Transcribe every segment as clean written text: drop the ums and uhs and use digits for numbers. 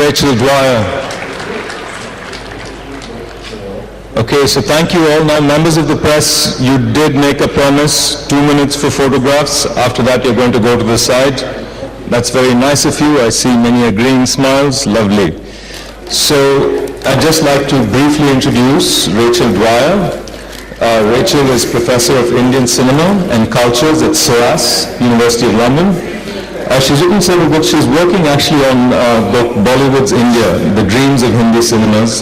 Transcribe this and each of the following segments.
Rachel Dwyer. Okay, so thank you all. Now, members of the press, you did make a promise, 2 minutes for photographs. After that, you're going to go to the side. That's very nice of you. I see many agreeing smiles. Lovely. So, I'd just like to briefly introduce Rachel Dwyer. Rachel is Professor of Indian Cinema and Cultures at SOAS, University of London. She's written several books. She's working actually on book Bollywood's India, The Dreams of Hindi Cinemas.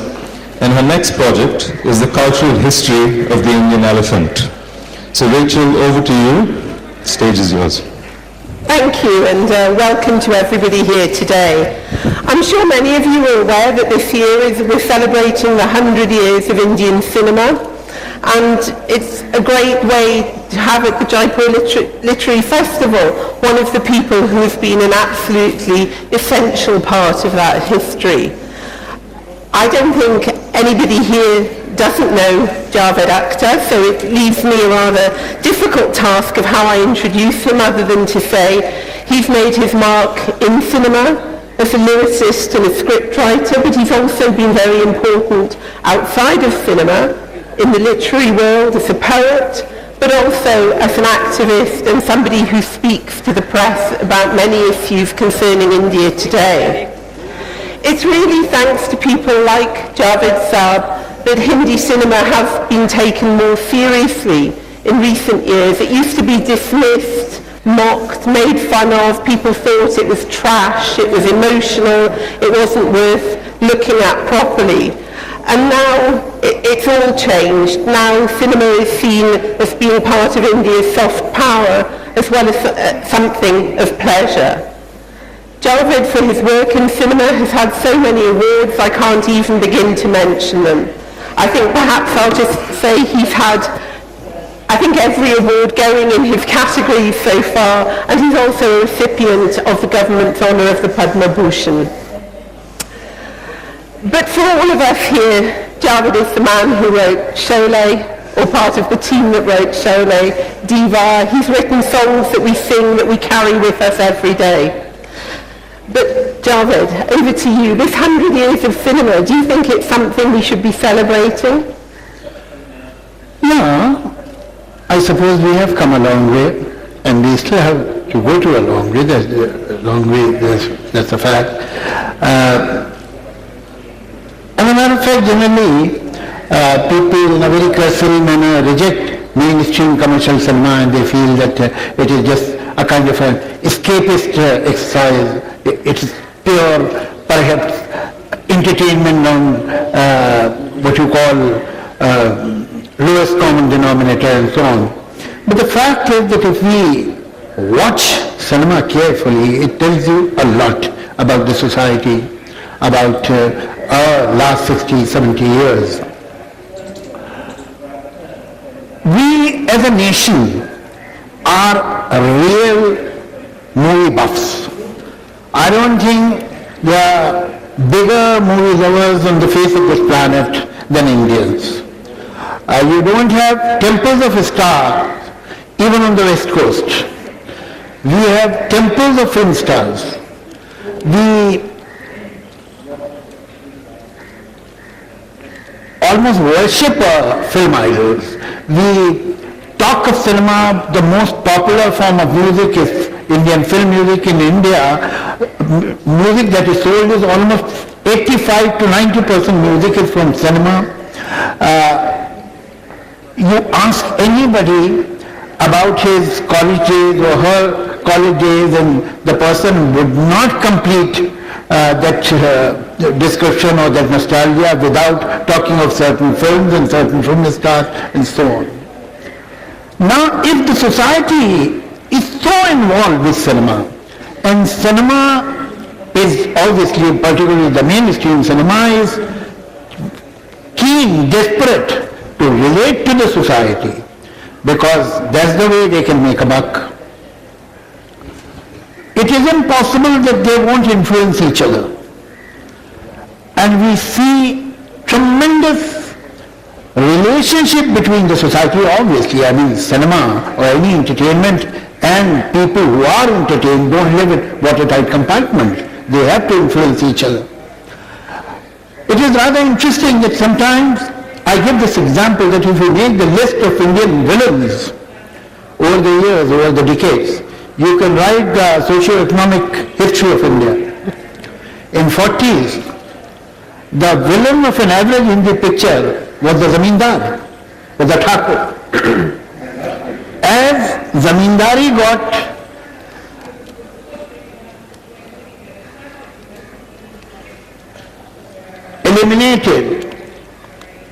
And her next project is the cultural history of the Indian elephant. So Rachel, over to you. The stage is yours. Thank you, and welcome to everybody here today. I'm sure many of you are aware that this year we're celebrating the 100 years of Indian cinema, and it's a great way to have at the Jaipur Literary Festival one of the people who has been an absolutely essential part of that history. I don't think anybody here doesn't know Javed Akhtar, so it leaves me a rather difficult task of how I introduce him, other than to say he's made his mark in cinema as a lyricist and a scriptwriter, but he's also been very important outside of cinema, in the literary world as a poet, but also as an activist and somebody who speaks to the press about many issues concerning India today. It's really thanks to people like Javed Saab that Hindi cinema has been taken more seriously in recent years. It used to be dismissed, mocked, made fun of. People thought it was trash, it was emotional, it wasn't worth looking at properly. And now it's all changed. Now cinema is seen as being part of India's soft power as well as something of pleasure. Javed, for his work in cinema, has had so many awards I can't even begin to mention them. I think perhaps I'll just say he's had, I think, every award going in his category so far, and he's also a recipient of the government's honour of the Padma Bhushan. But for all of us here, Javed is the man who wrote Sholay, or part of the team that wrote Sholay, Diva. He's written songs that we sing, that we carry with us every day. But Javed, over to you. This 100 years of cinema, do you think it's something we should be celebrating? Yeah, I suppose we have come a long way, and we still have to go to a long way. That's a fact. As a matter of fact, generally, people in a very cursory manner reject mainstream commercial cinema, and they feel that it is just a kind of an escapist exercise. It's pure, perhaps, entertainment on what you call lowest common denominator and so on. But the fact is that if we watch cinema carefully, it tells you a lot about the society, about our last 60, 70 years. We as a nation are real movie buffs. I don't think there are bigger movie lovers on the face of this planet than Indians. You don't have temples of stars even on the West Coast. We have temples of film stars. We almost worship film idols. We talk of cinema, the most popular form of music is Indian film music in India. Music that is sold is almost 85 to 90% music is from cinema. You ask anybody about his college days or her college days, and the person would not complete that description or that nostalgia without talking of certain films and certain film stars and so on. Now, if the society is so involved with cinema, and cinema is obviously, particularly the mainstream cinema, is keen, desperate to relate to the society, because that's the way they can make a buck. It is impossible that they won't influence each other. And we see tremendous relationship between the society, obviously. I mean, cinema or any entertainment and people who are entertained don't live in watertight compartment. They have to influence each other. is rather interesting that sometimes I give this example that if you make the list of Indian villains over the years, over the decades, you can write the socio-economic history of India. In 40s, the villain of an average Hindi picture was the zamindar, was the Thakur. As zamindari got eliminated,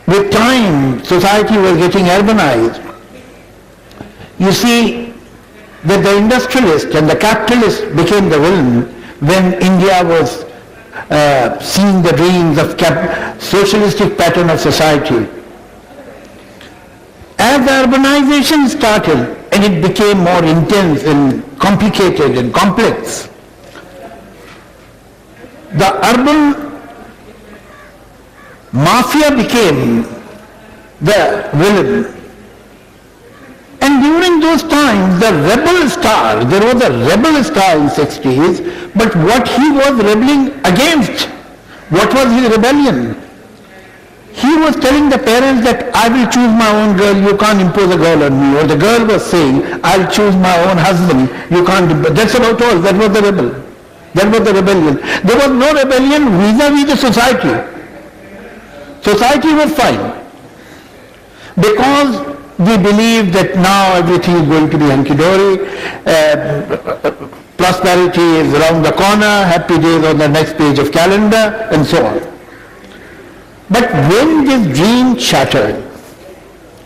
with time society was getting urbanized. You see that the industrialist and the capitalist became the villain when India was seeing the dreams of socialistic pattern of society. As the urbanization started and it became more intense and complicated and complex, the urban mafia became the villain. And during those times, the rebel star, there was a rebel star in 60s, but what he was rebelling against, what was his rebellion? He was telling the parents that I will choose my own girl, you can't impose a girl on me. Or the girl was saying, I'll choose my own husband, you can't impose. That's about all. That was the rebel. That was the rebellion. There was no rebellion vis-a-vis the society. Society was fine. Because we believe that now everything is going to be hunky-dory, prosperity is around the corner, happy days on the next page of calendar, and so on. But when this dream shattered,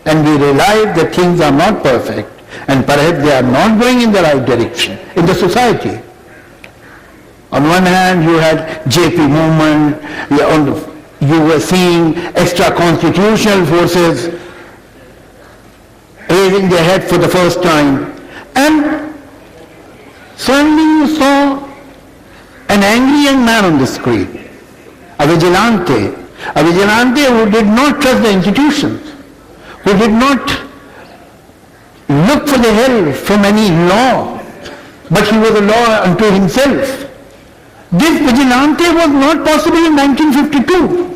and we realized that things are not perfect, and perhaps they are not going in the right direction in the society. On one hand, you had JP movement, you were seeing extra-constitutional forces raising their head for the first time. And suddenly you saw an angry young man on the screen, a vigilante who did not trust the institutions, who did not look for the help from any law, but he was a law unto himself. This vigilante was not possible in 1952,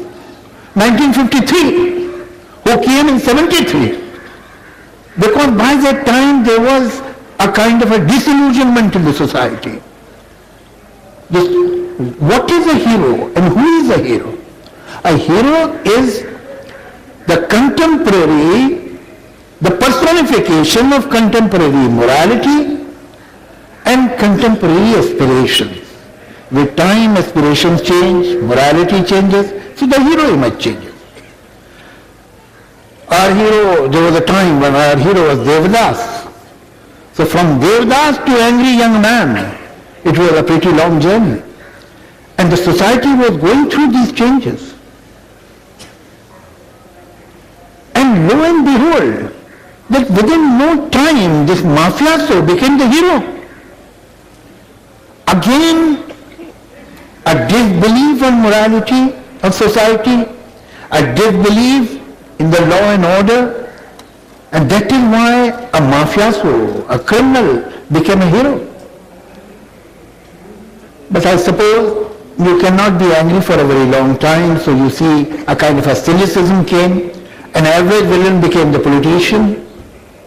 1953, who came in 73. Because by that time there was a kind of a disillusionment in the society. What is a hero and who is a hero? A hero is the contemporary, the personification of contemporary morality and contemporary aspirations. With time, aspirations change, morality changes, so the hero image changes. Our hero, there was a time when our hero was Devdas. So from Devdas to angry young man, it was a pretty long journey. And the society was going through these changes. And lo and behold, that within no time, this mafioso became the hero. Again, a disbelief on morality of society, a disbelief in the law and order, and that is why a mafioso, a criminal, became a hero. But I suppose you cannot be angry for a very long time, so you see a kind of a cynicism came. An average villain became the politician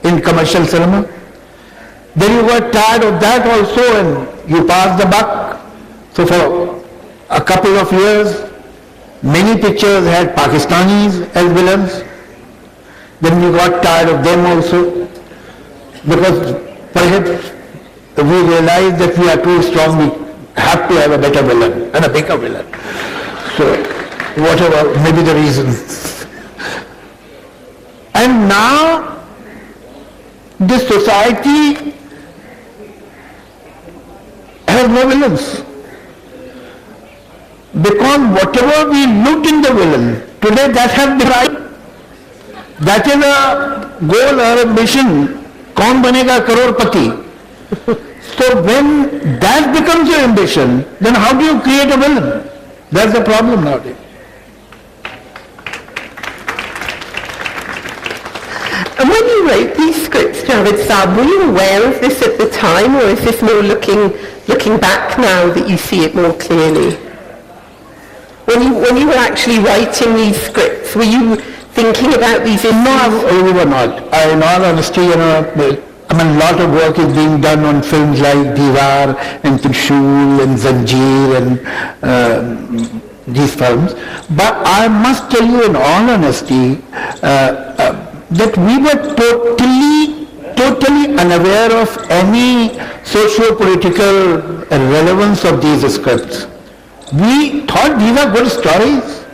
in commercial cinema. Then you got tired of that also and you passed the buck. So for a couple of years, many pictures had Pakistanis as villains. Then we got tired of them also, because perhaps we realized that we are too strong, we have to have a better villain and a bigger villain. So whatever, maybe the reason. And now this society has no villains. Because whatever we looked in the villain, today that has been right. That is a goal or a mission. Kaun banega crorepati? So when that becomes your ambition, then how do you create a villain? That's the problem nowadays. And when you wrote these scripts, Javed Saab, were you aware of this at the time, or is this more looking back now that you see it more clearly? Or when you were actually writing these scripts, were you thinking about these issues? No, we were not. In all honesty, a lot of work is being done on films like Diwar and Trishul and Zanjeer and these films. But I must tell you in all honesty that we were totally unaware of any socio-political relevance of these scripts. We thought these are good stories,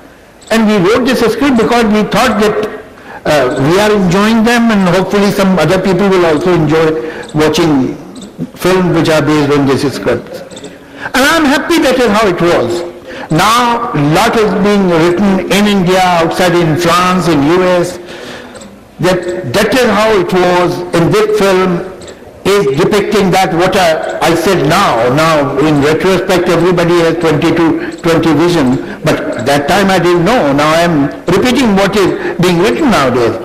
and we wrote this script because we thought that we are enjoying them, and hopefully some other people will also enjoy watching films which are based on these scripts. And I'm happy that is how it was. Now, a lot is being written in India, outside in France, in US, that is how it was in this film, is depicting that what I said now. Now, in retrospect, everybody has 20 vision, but that time I didn't know. Now I am repeating what is being written nowadays.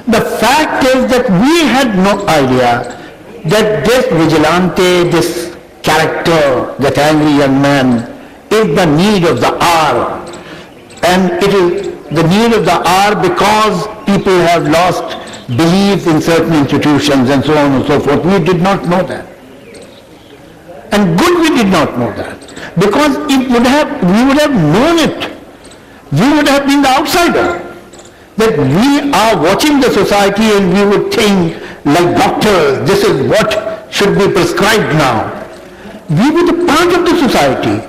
The fact is that we had no idea that this vigilante, this character, that angry young man, is the need of the hour. And it is the need of the hour because people have lost belief in certain institutions and so on and so forth. We did not know that. And good we did not know that. Because we would have known it. We would have been the outsider. That we are watching the society and we would think like doctors, this is what should be prescribed now. We were the part of the society.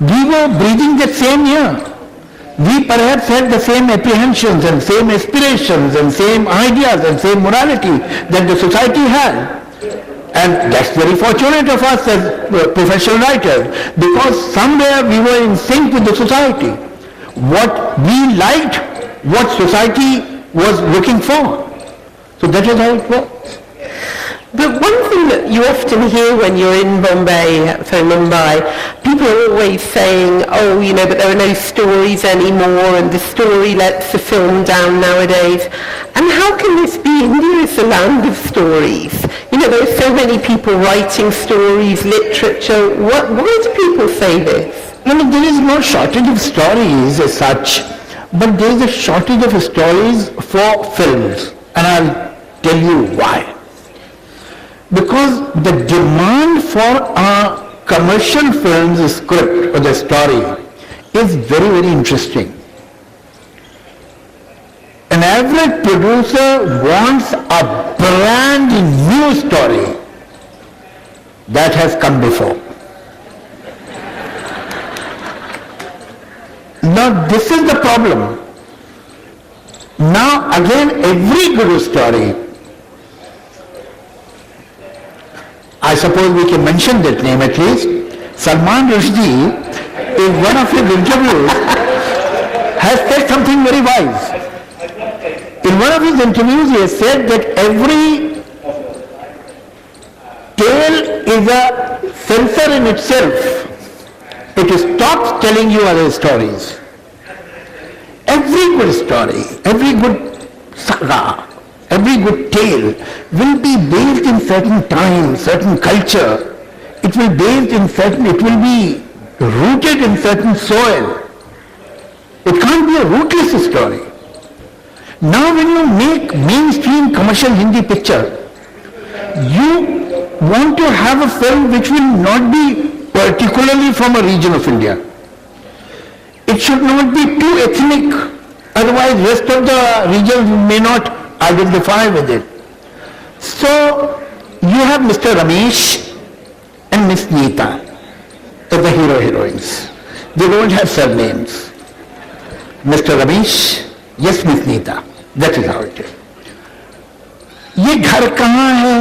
We were breathing the same air. We perhaps had the same apprehensions and same aspirations and same ideas and same morality that the society had. And that's very fortunate of us as professional writers, because somewhere we were in sync with the society. What we liked, what society was looking for. So that is how it works. But one thing that you often hear when you're in Mumbai, people are always saying, but there are no stories anymore and the story lets the film down nowadays. And how can this be? India is the land of stories. There are so many people writing stories, literature. Why do people say this? There is no shortage of stories as such, but there is a shortage of stories for films. And I'll tell you why. Because the demand for a commercial film's script or the story is very, very interesting. An average producer wants a brand new story that has come before. Now this is the problem. Now again, every good story, I suppose we can mention that name at least. Salman Rushdie, in one of his interviews, has said something very wise. In one of his interviews, he has said that every tale is a censor in itself. It stops telling you other stories. Every good story, every good saga, every good tale will be based in certain time, certain culture. It will be rooted in certain soil. It can't be a rootless story. Now when you make mainstream commercial Hindi picture, you want to have a film which will not be particularly from a region of India. It should not be too ethnic, otherwise rest of the regions may not identify with it. So you have Mr. Ramesh and Miss Neeta as the hero-heroines. They don't have surnames. Mr. Ramesh, yes, Miss Neeta. That is how it is. ये घर कहाँ है?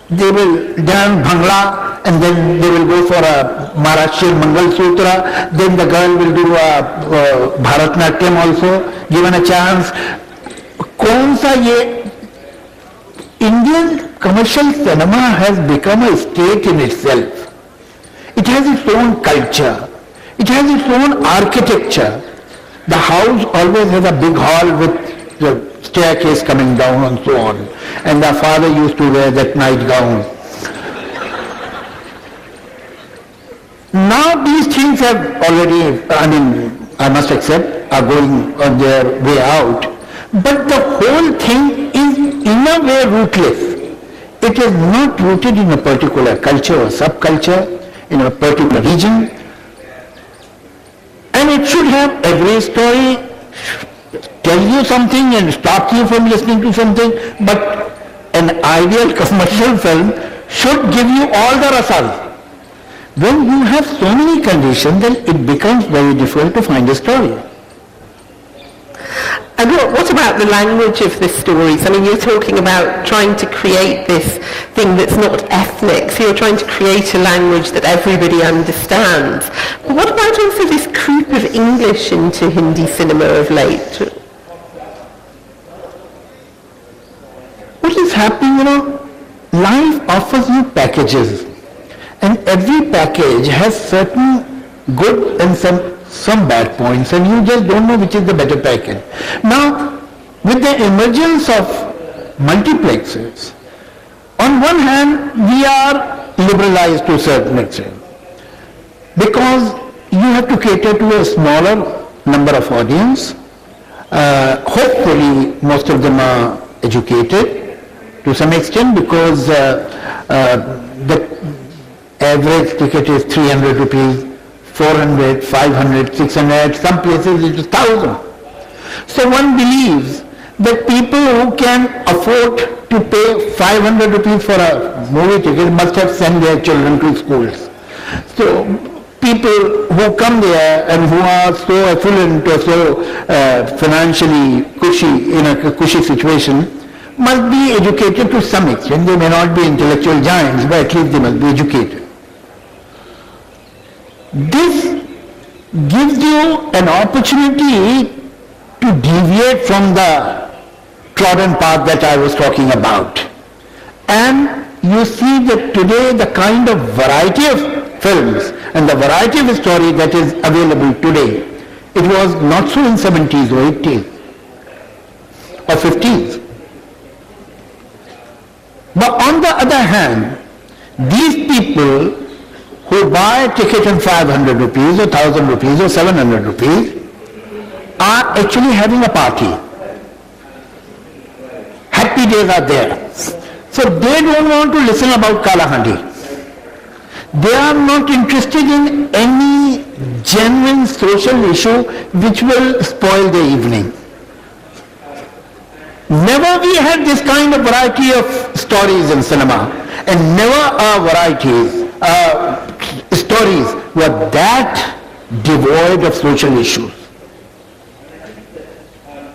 They will dance Bhangla and then they will go for a Maharashtrian Mangal Sutra. Then the girl will do a Bharatnatyam also, given a chance. कौन सा ये Indian commercial cinema has become a state in itself. It has its own culture. It has its own architecture. The house always has a big hall with the staircase coming down and so on. And the father used to wear that nightgown. Now these things have already, I must accept, are going on their way out. But the whole thing is in a way rootless. It is not rooted in a particular culture or subculture, in a particular region. And it should have every story tell you something and stop you from listening to something, but an ideal commercial film should give you all the rasas. When you have so many conditions, then it becomes very difficult to find a story. And what about the language of the stories? I mean, you're talking about trying to create this thing that's not ethnic, so you're trying to create a language that everybody understands. But what about also this creep of English into Hindi cinema of late? What is happening, life offers you packages, and every package has certain good and some bad points, and you just don't know which is the better package. Now, with the emergence of multiplexes, on one hand, we are liberalized to a certain extent, because you have to cater to a smaller number of audience. Hopefully, most of them are educated to some extent, because the average ticket is 300 rupees, 400, 500, 600, some places it is 1,000. So one believes that people who can afford to pay 500 rupees for a movie ticket must have sent their children to schools. So people who come there and who are so affluent or so financially cushy, in a cushy situation, must be educated to some extent. They may not be intellectual giants, but at least they must be educated. This gives you an opportunity to deviate from the trodden path that I was talking about. And you see that today the kind of variety of films and the variety of story that is available today, it was not so in 70s or 80s or 50s. But on the other hand, these people who buy a ticket in 500 rupees or 1,000 rupees or 700 rupees are actually having a party. Happy days are there. So they don't want to listen about Kalahandi. They are not interested in any genuine social issue which will spoil their evening. Never we had this kind of variety of stories in cinema, and never our varieties, stories were that devoid of social issues.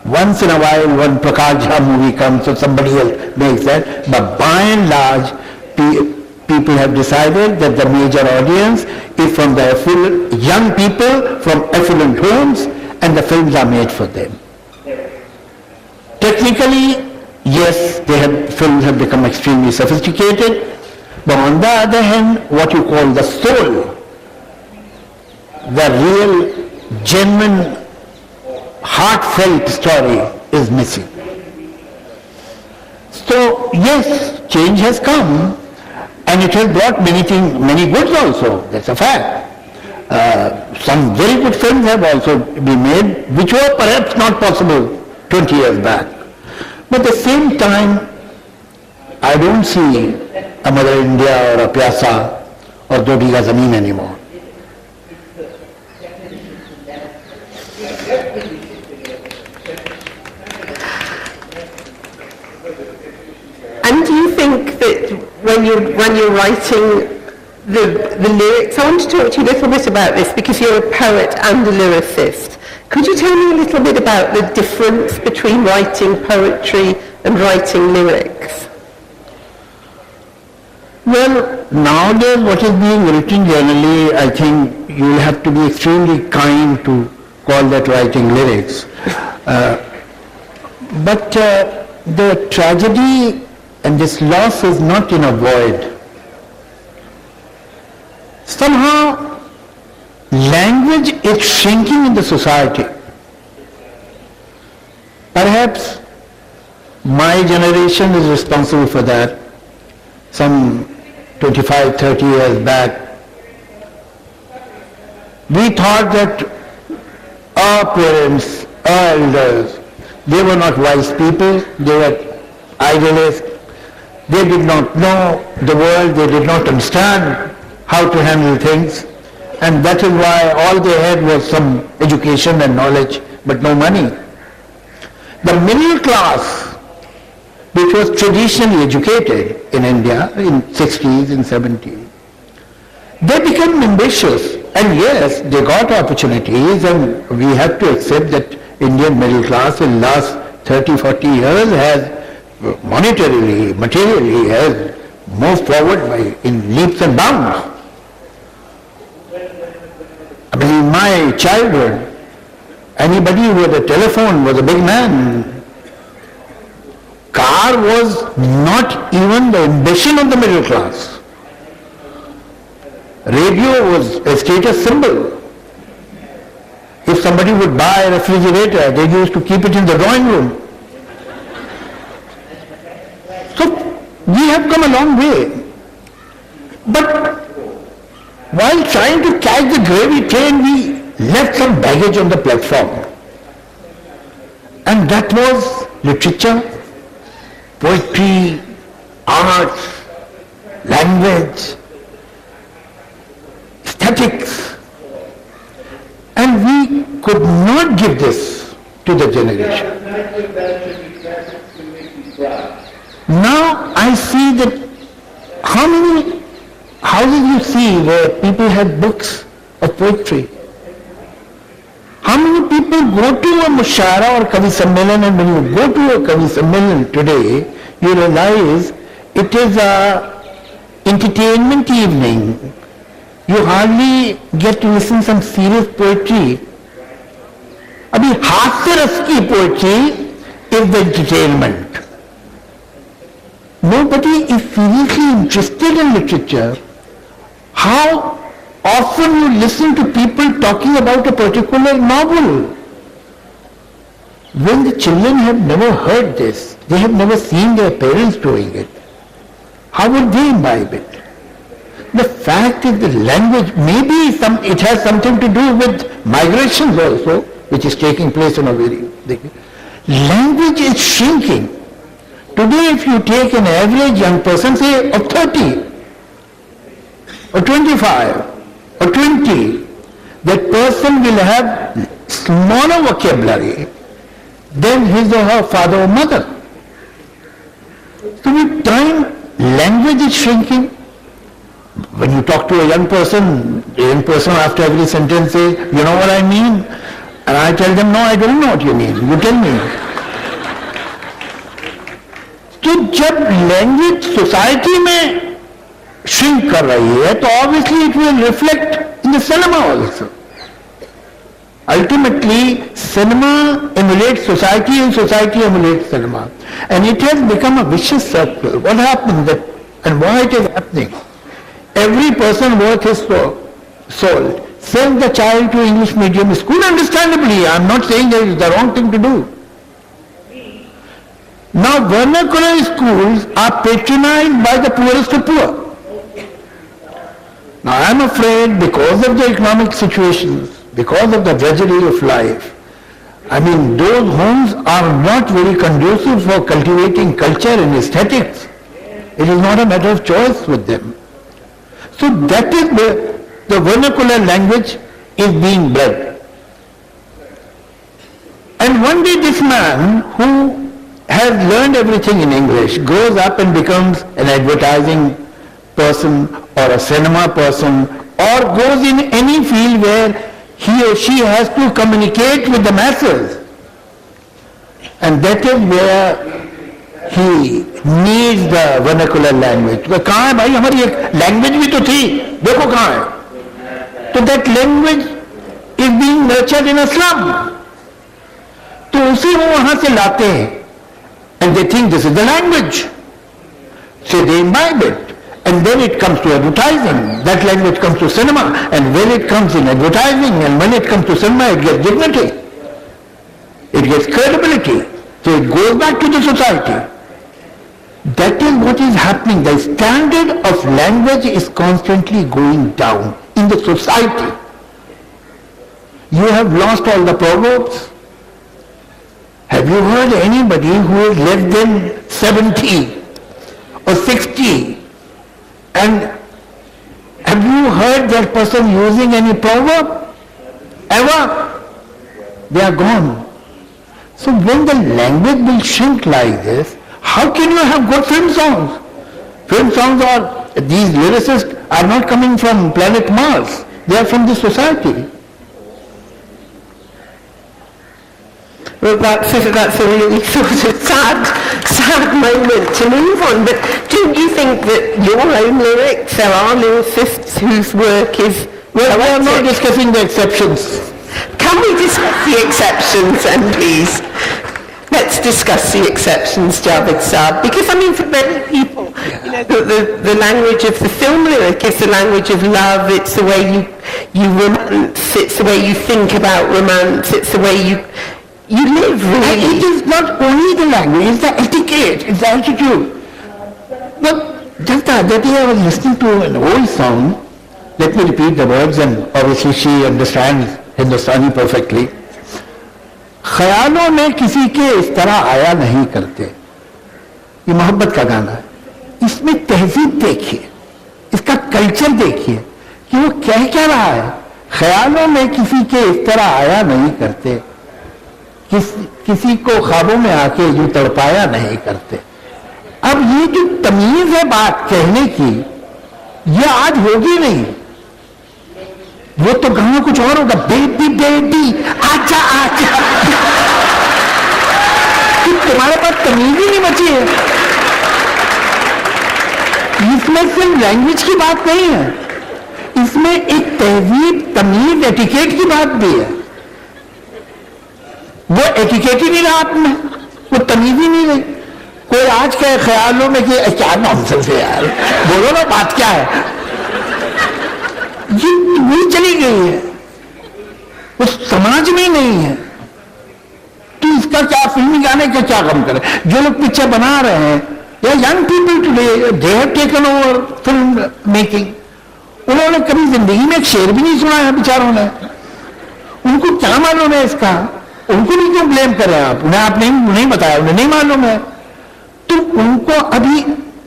Once in a while one Prakash Jha movie comes or somebody else makes that, but by and large people have decided that the major audience is from the young people from affluent homes, and the films are made for them. Technically, yes, films have become extremely sophisticated, but on the other hand, what you call the soul, the real, genuine, heartfelt story is missing. So yes, change has come, and it has brought many goods also, that's a fact. Some very good films have also been made, which were perhaps not possible 20 years back. But at the same time, I don't see a Mother India or a Pyasa or Do Bigha Zameen anymore. And do you think that when you're writing the lyrics, I want to talk to you a little bit about this because you're a poet and a lyricist. Could you tell me a little bit about the difference between writing poetry and writing lyrics? Well, nowadays what is being written generally, I think you will have to be extremely kind to call that writing lyrics. But the tragedy and this loss is not in a void. Somehow language is shrinking in the society. Perhaps my generation is responsible for that. Some 25, 30 years back, We thought that our parents, our elders, they were not wise people, they were idealists. They did not know the world, they did not understand how to handle things, and that is why all they had was some education and knowledge, but no money. The middle class, which was traditionally educated in India in 60s and 70s, they became ambitious, and yes, they got opportunities, and we have to accept that Indian middle class in last 30-40 years has monetarily, materially has moved forward in leaps and bounds. I mean, in my childhood, anybody with a telephone was a big man. Car was not even the ambition of the middle class. Radio was a status symbol. If somebody would buy a refrigerator, they used to keep it in the drawing room. So, we have come a long way. But while trying to catch the gravy train, we left some baggage on the platform. And that was literature, poetry, arts, language, aesthetics. And we could not give this to the generation. Now I see that how many houses you see where people have books of poetry. How many people go to a Mushaira or Kavi Sammelan, and when you go to a Kavi Sammelan today, you realize it is a entertainment evening. You hardly get to listen some serious poetry. Abhi Hasya Ras ki poetry is the entertainment. Nobody is seriously interested in literature. How often you listen to people talking about a particular novel? When the children have never heard this, they have never seen their parents doing it, how would they imbibe it? The fact is the language, maybe it has something to do with migrations also, which is taking place on a very big. Language is shrinking. Today if you take an average young person, say of 30, or 25, or 20, that person will have smaller vocabulary than his or her father or mother. So with time, language is shrinking. When you talk to a young person after every sentence says, you know what I mean? And I tell them, no, I don't know what you mean. You tell me. तो जब language society में shrink कर रही है, तो obviously it will reflect in the cinema also. Ultimately, cinema emulates society and society emulates cinema. And it has become a vicious circle. What happened and why it is happening? Every person worth his soul sends the child to English medium school, understandably. I am not saying that it is the wrong thing to do. Now vernacular schools are patronized by the poorest of poor. Now I am afraid because of the economic situations, because of the drudgery of life, I mean those homes are not very conducive for cultivating culture and aesthetics. It is not a matter of choice with them. So that is where the vernacular language is being bred. And one day this man who has learned everything in English grows up and becomes an advertising person or a cinema person or goes in any field where he or she has to communicate with the masses. And that is where he needs the vernacular language. तो कहाँ है भाई, हमारी एक language भी तो थी, देखो कहाँ है. तो that language is being nurtured in a slum. तो उसे वो वहाँ से लाते हैं. And they think this is the language. So they imbibe it. And then it comes to advertising. That language comes to cinema. And when it comes in advertising and when it comes to cinema, it gets dignity. It gets credibility. So it goes back to the society. That is what is happening. The standard of language is constantly going down in the society. You have lost all the proverbs. Have you heard anybody who is less than 70 or 60? And have you heard that person using any proverb? Ever? They are gone. So when the language will shrink like this, how can you have good film songs? Film songs are, these lyricists are not coming from planet Mars. They are from this society. Well, that's a really sort of sad moment to move on. But don't you think that your own lyrics, there are lyricists whose work is... Well, we are not discussing the exceptions. Can we discuss the exceptions then, please? Let's discuss the exceptions, Javed Saab. Because, I mean, for many people, you know, the language of the film lyric is the language of love. It's the way you romance. It's the way you think about romance. It's the way you live, really. And it is not only the language, it's the etiquette, it's the attitude. But just the other day I was listening to an old song. Let me repeat the words, and obviously she understands Hindustani perfectly. ख्यालों में किसी के इस तरह आया नहीं करते. ये मोहब्बत का गाना है. इसमें तहजीब देखिए, इसका कल्चर देखिए कि वो कह क्या रहा है. ख्यालों में किसी के इस तरह आया नहीं करते, किसी को ख्वाबों में आके यूं तड़पाया नहीं करते. अब ये जो तमीज है बात कहने की, ये आज होगी नहीं. वो तो गाना कुछ और होगा. बेबी बेबी आजा आजा. तुम्हारे पास तमीज ही नहीं बची है. इसमें सिर्फ लैंग्वेज की बात नहीं है, इसमें एक तहजीब, तमीज, एटिकेट की बात भी है. वो एटिकेट ही नहीं रहा आप में, वो तमीज ही नहीं रही. कोई आज के ख्यालों में कि क्या नॉनसेंस है यार, बोलो ना बात क्या है. ये वही चली गई है, वो समाज में नहीं है. तो इसका क्या, फिल्मी गाने का क्या गम करे. जो लोग पिक्चर बना रहे हैं या young people today, they have taken over film making. उन्होंने कभी जिंदगी में एक शेर भी नहीं सुना है बेचारों ने. उनको क्या मालूम है इसका. उनको भी क्यों ब्लेम कर रहे हैं आप. उन्हें आप नहीं बताया, उन्हें नहीं मालूम है. तो उनको अभी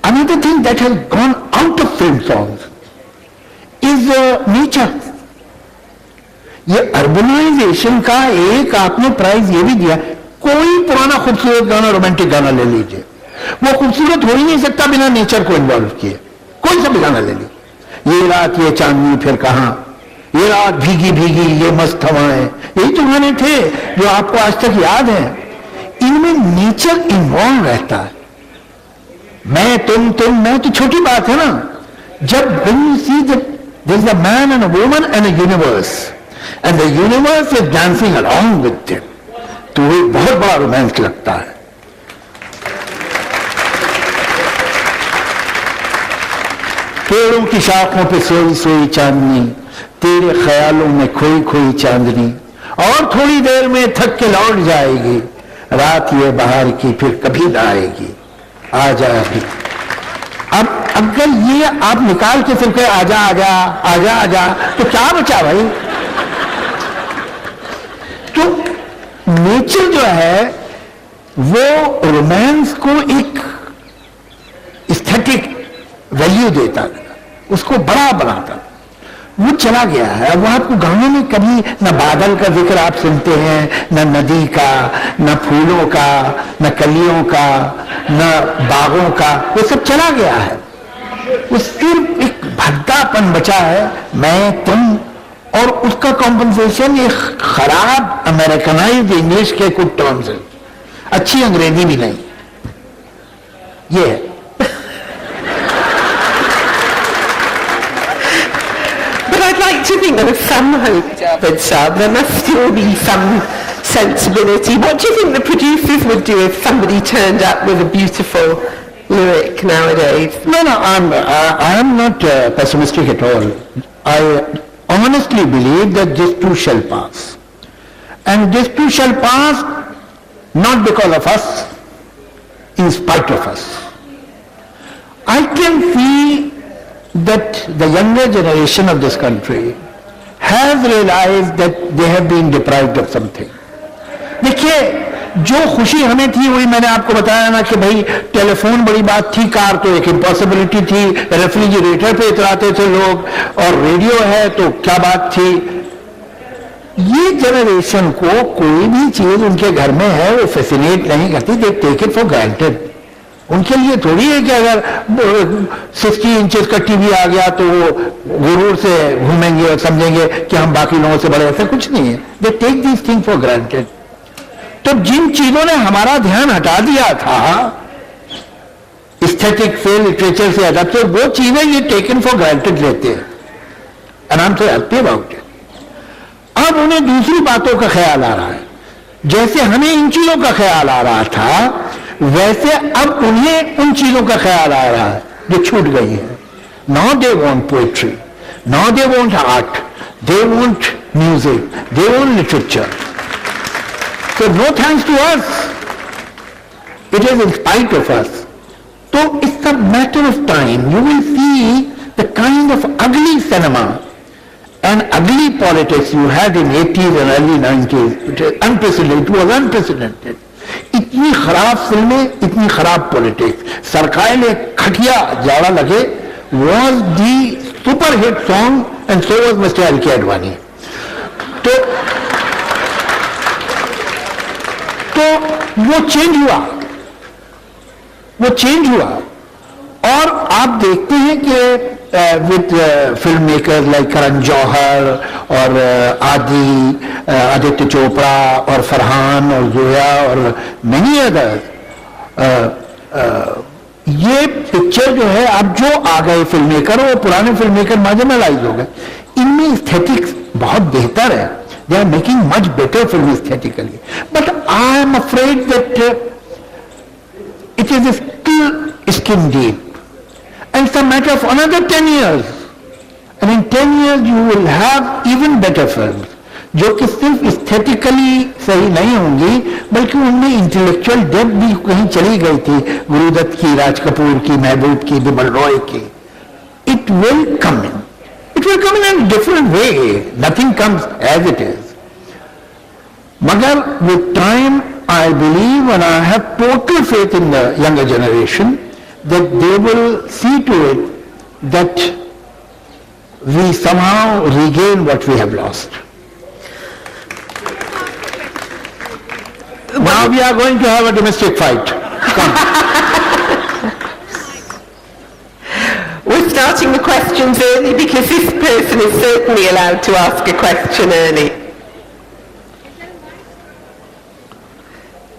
another thing that has gone out of film songs is nature. ये अर्बनाइजेशन का एक आपने प्राइज ये भी दिया. कोई पुराना खूबसूरत गाना, रोमांटिक गाना ले लीजिए, वो खूबसूरत हो ही नहीं सकता बिना नेचर को इन्वॉल्व किए. कोई सा भी गाना ले लीजिए. ये रात ये चांदनी फिर कहां, ये रात भीगी भीगी ये मस्त हवाएं, यही तो गाने थे जो आपको आज तक याद है. इनमें नेचर इन्वॉल्व रहता है. मैं तुम मैं तो छोटी बात है ना. जब when you see that there is a man and a woman and a universe and the universe is dancing along with them, तो वो बहुत बड़ा रोमांस लगता है. पेड़ों की शाखों पे सोई सोई चांदनी, तेरे ख्यालों में खोई खोई चांदनी, और थोड़ी देर में थक के लौट जाएगी. रात ये बाहर की फिर कभी ना आएगी, आ जाएगी. अब अगर ये आप निकाल के सिर्फ आजा आजा आजा आजा, तो क्या बचा भाई. तो नेचर जो है वो रोमांस को एक एस्थेटिक वैल्यू देता, उसको बड़ा बनाता. वो चला गया है. वो आपको गानों में कभी न बादल का जिक्र आप सुनते हैं, न नदी का, न फूलों का, न कलियों का, न बागों का. वो सब चला गया है. वो सिर्फ एक भद्दापन बचा है, मैं तुम. और उसका कॉम्पनसेशन ये खराब अमेरिकनाइज्ड इंग्लिश के कुछ टर्म्स है, अच्छी अंग्रेजी भी नहीं. ये है. I'd like to think there was some hope, Javed Saab. There must still be some sensibility. What do you think the producers would do if somebody turned up with a beautiful lyric nowadays? No, I am not pessimistic at all. I honestly believe that this too shall pass. And this too shall pass not because of us, in spite of us. I can feel that the younger generation of this country has realized that they have been deprived of something. देखिए, जो खुशी हमें थी वही मैंने आपको बताया ना कि भाई टेलीफोन बड़ी बात थी, कार तो एक इम्पॉसिबिलिटी थी, रेफ्रिजरेटर पे इतराते थे लोग, और रेडियो है तो क्या बात थी। ये जनरेशन को कोई भी चीज उनके घर में है वो फैसिनेट नहीं करती, they take it for granted. उनके लिए थोड़ी है कि अगर 60 इंचेस का टीवी आ गया तो वो गुरूर से घूमेंगे और समझेंगे कि हम बाकी लोगों से बड़े, ऐसा कुछ नहीं है। They take this thing for granted. तो जिन चीजों ने हमारा ध्यान हटा दिया था एस्थेटिक से, लिटरेचर से, अदब से, वो चीजें ये टेकन फॉर ग्रांटेड लेते हैं, and I am so happy about it. अब उन्हें दूसरी बातों का ख्याल आ रहा है, जैसे हमें इन चीजों का ख्याल आ रहा था वैसे अब उन्हें उन चीजों का ख्याल आ रहा है जो छूट गई है। Now they want poetry, now they want art, they want music, they want literature. So no thanks to us. It is in spite of us. So it's a matter of time. You will see the kind of ugly cinema and ugly politics you had in 80s and early 90s. It is unprecedented. It was unprecedented. इतनी खराब फिल्में, इतनी खराब politics. सरकार ने खटिया जाड़ा लगे was the super hit song and so was Mr. L.K. Advani. तो वो चेंज हुआ और आप देखते हैं कि with film makers like Karan Johar और आदित्य चोपड़ा और फरहान और जोया और मेनी अदर्स, ये पिक्चर जो है अब जो आ गए फिल्म मेकर और पुराने फिल्म मेकर मार्जिनलाइज हो गए, इनमें एस्थेटिक्स बहुत बेहतर है। They are making much better film aesthetically. But I am afraid that it is still skin deep. And it's a matter of another 10 years. And in 10 years you will have even better films. जो कि सिर्फ aesthetically सही नहीं होंगी, बल्कि उनमें intellectual depth भी कहीं चली गई थी, गुरुदत्त की, राज कपूर की, महबूब की, बिमल रॉय की. It will come in. It will come in a different way. Nothing comes as it is. Magar, with time, I believe and I have total faith in the younger generation that they will see to it that we somehow regain what we have lost. Now we are going to have a domestic fight. We're starting the questions early because this person is certainly allowed to ask a question early.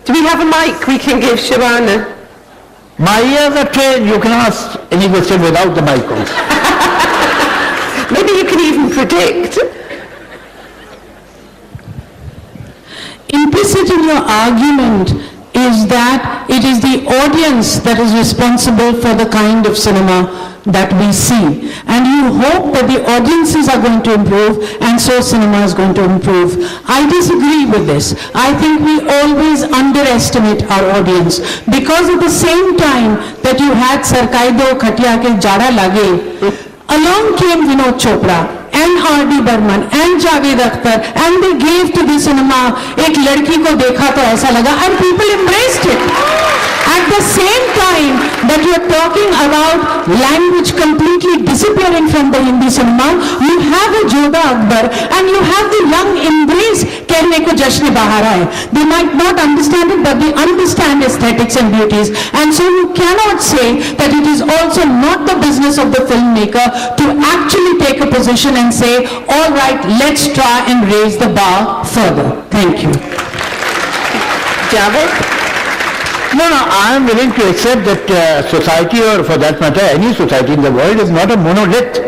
Do we have a mic we can give Shabana? My ears are trained, you can ask any question without the mic on. Maybe you can even predict. Implicit in your argument is that it is the audience that is responsible for the kind of cinema that we see. And you hope that the audiences are going to improve and so cinema is going to improve. I disagree with this. I think we always underestimate our audience because at the same time that you had Sarkaido Khatia ke Jada Lage, along came Vinod Chopra and R.D. Burman and Javed Akhtar and they gave to the cinema एक लड़की को देखा तो ऐसा लगा and people embraced it. At the same time that you are talking about language completely disappearing from the Hindi cinema, you have a Jodha Akbar and you have the young embrace कहने को जश्न बाहर आए. They might not understand it, but they understand aesthetics and beauties. And so you cannot say that it is also not the business of the filmmaker to actually take a position and say, all right, let's try and raise the bar further. Thank you. Javed? No, I am willing to accept that society, or for that matter any society in the world, is not a monolith.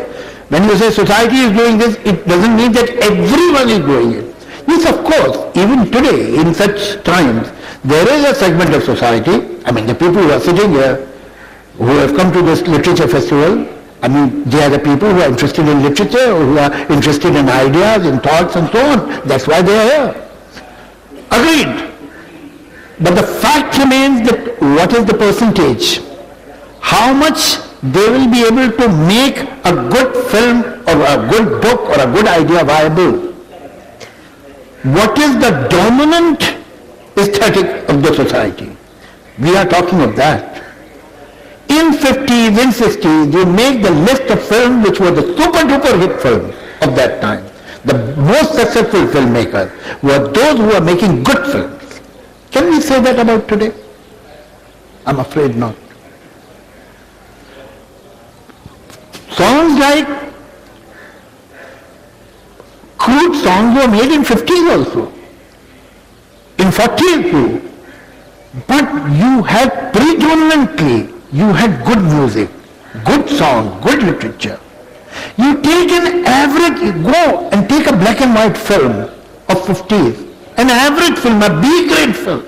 When you say society is doing this, it doesn't mean that everyone is doing it. Yes, of course, even today, in such times, there is a segment of society, I mean the people who are sitting here, who have come to this literature festival, I mean they are the people who are interested in literature, or who are interested in ideas, in thoughts and so on. That's why they are here. Agreed. But the fact remains that what is the percentage? How much they will be able to make a good film or a good book or a good idea viable? What is the dominant aesthetic of the society? We are talking of that. In 50s, in 60s, you make the list of films which were the super duper hit films of that time. The most successful filmmakers were those who were making good films. Can we say that about today? I'm afraid not. Songs like crude songs were made in 50s also, in 40s too. But you had predominantly, you had good music, good songs, good literature. You take an average, go and take a black and white film of 50s, an average film, a B-grade film,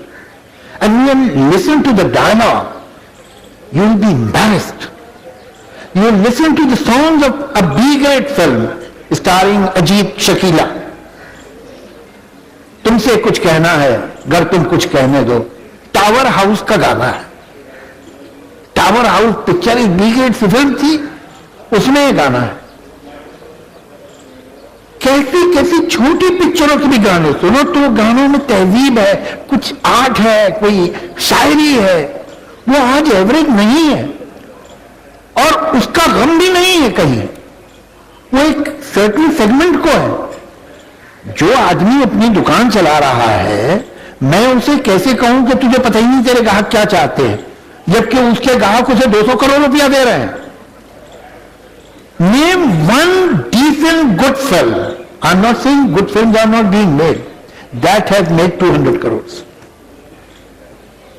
and you listen to the dialogue, you will be embarrassed. You will listen to the songs of a B-grade film starring Ajit Shakila. तुमसे कुछ कहना है, अगर तुम कुछ कहने दो, tower house का गाना है. टावर हाउस पिक्चर एक B-grade फिल्म थी, उसमें ये गाना है. कैसी कैसी छोटी पिक्चरों के भी गाने सुनो तो गानों में तहजीब है, कुछ आर्ट है, कोई शायरी है. वो आज एवरेज नहीं है और उसका गम भी नहीं है कहीं. वो एक सर्टेन सेगमेंट को है. जो आदमी अपनी दुकान चला रहा है, मैं उसे कैसे कहूं कि तुझे पता ही नहीं तेरे ग्राहक क्या चाहते हैं, जबकि उसके ग्राहक उसे 200 करोड़ रुपया दे रहे हैं. Name one decent good film. I'm not saying good films are not being made. That has made 200 crores.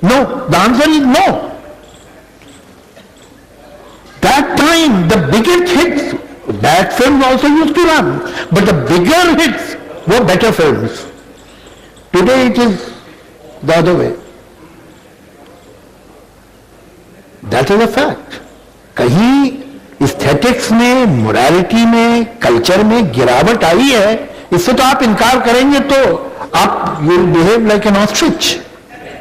No, the answer is no. That time, the biggest hits, bad films also used to run, but the bigger hits were better films. Today it is the other way. That is a fact. कहीं aesthetics में, morality में, culture में गिरावट आई है, इससे तो आप इनकार करेंगे तो आप you will behave like an ostrich.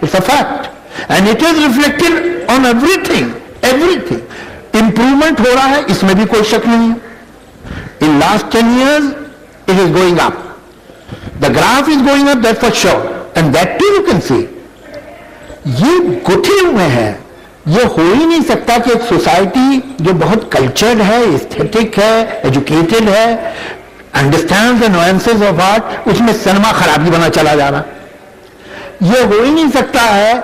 It's a fact and it is reflected on everything. Everything improvement हो रहा है, इसमें भी कोई शक नहीं है. In last 10 years it is going up. The graph is going up, that's for sure, and that too you can see. ये गुथे हुए हैं. ये हो ही नहीं सकता कि एक सोसाइटी जो बहुत कल्चर्ड है, एस्थेटिक है, एजुकेटेड है, understands the nuances of art, उसमें सिनेमा खराबी बना चला जा रहा. ये हो ही नहीं सकता है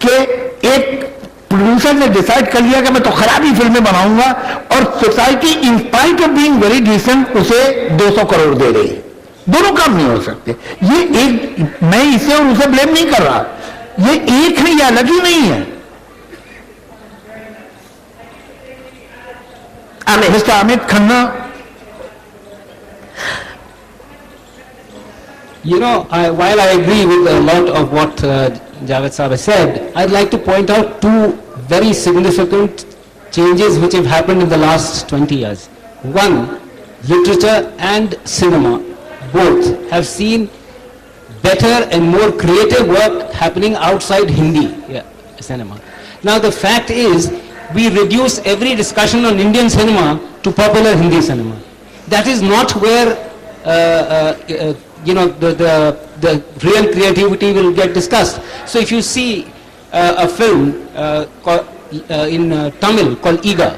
कि एक प्रोड्यूसर ने डिसाइड कर लिया कि मैं तो खराबी फिल्में बनाऊंगा और society in spite of being very decent उसे 200 करोड़ दे रही है. दोनों काम नहीं हो सकते. ये एक, मैं इसे और उसे ब्लेम नहीं कर रहा, ये एक है, ये अलग ही नहीं है. Mr. Amit Khanna. You know, while I agree with a lot of what Javed Saab has said, I'd like to point out two very significant changes which have happened in the last 20 years. One, literature and cinema both have seen better and more creative work happening outside Hindi cinema. Now the fact is, we reduce every discussion on Indian cinema to popular Hindi cinema. That is not where you know the real creativity will get discussed. So if you see a film in Tamil called Iga,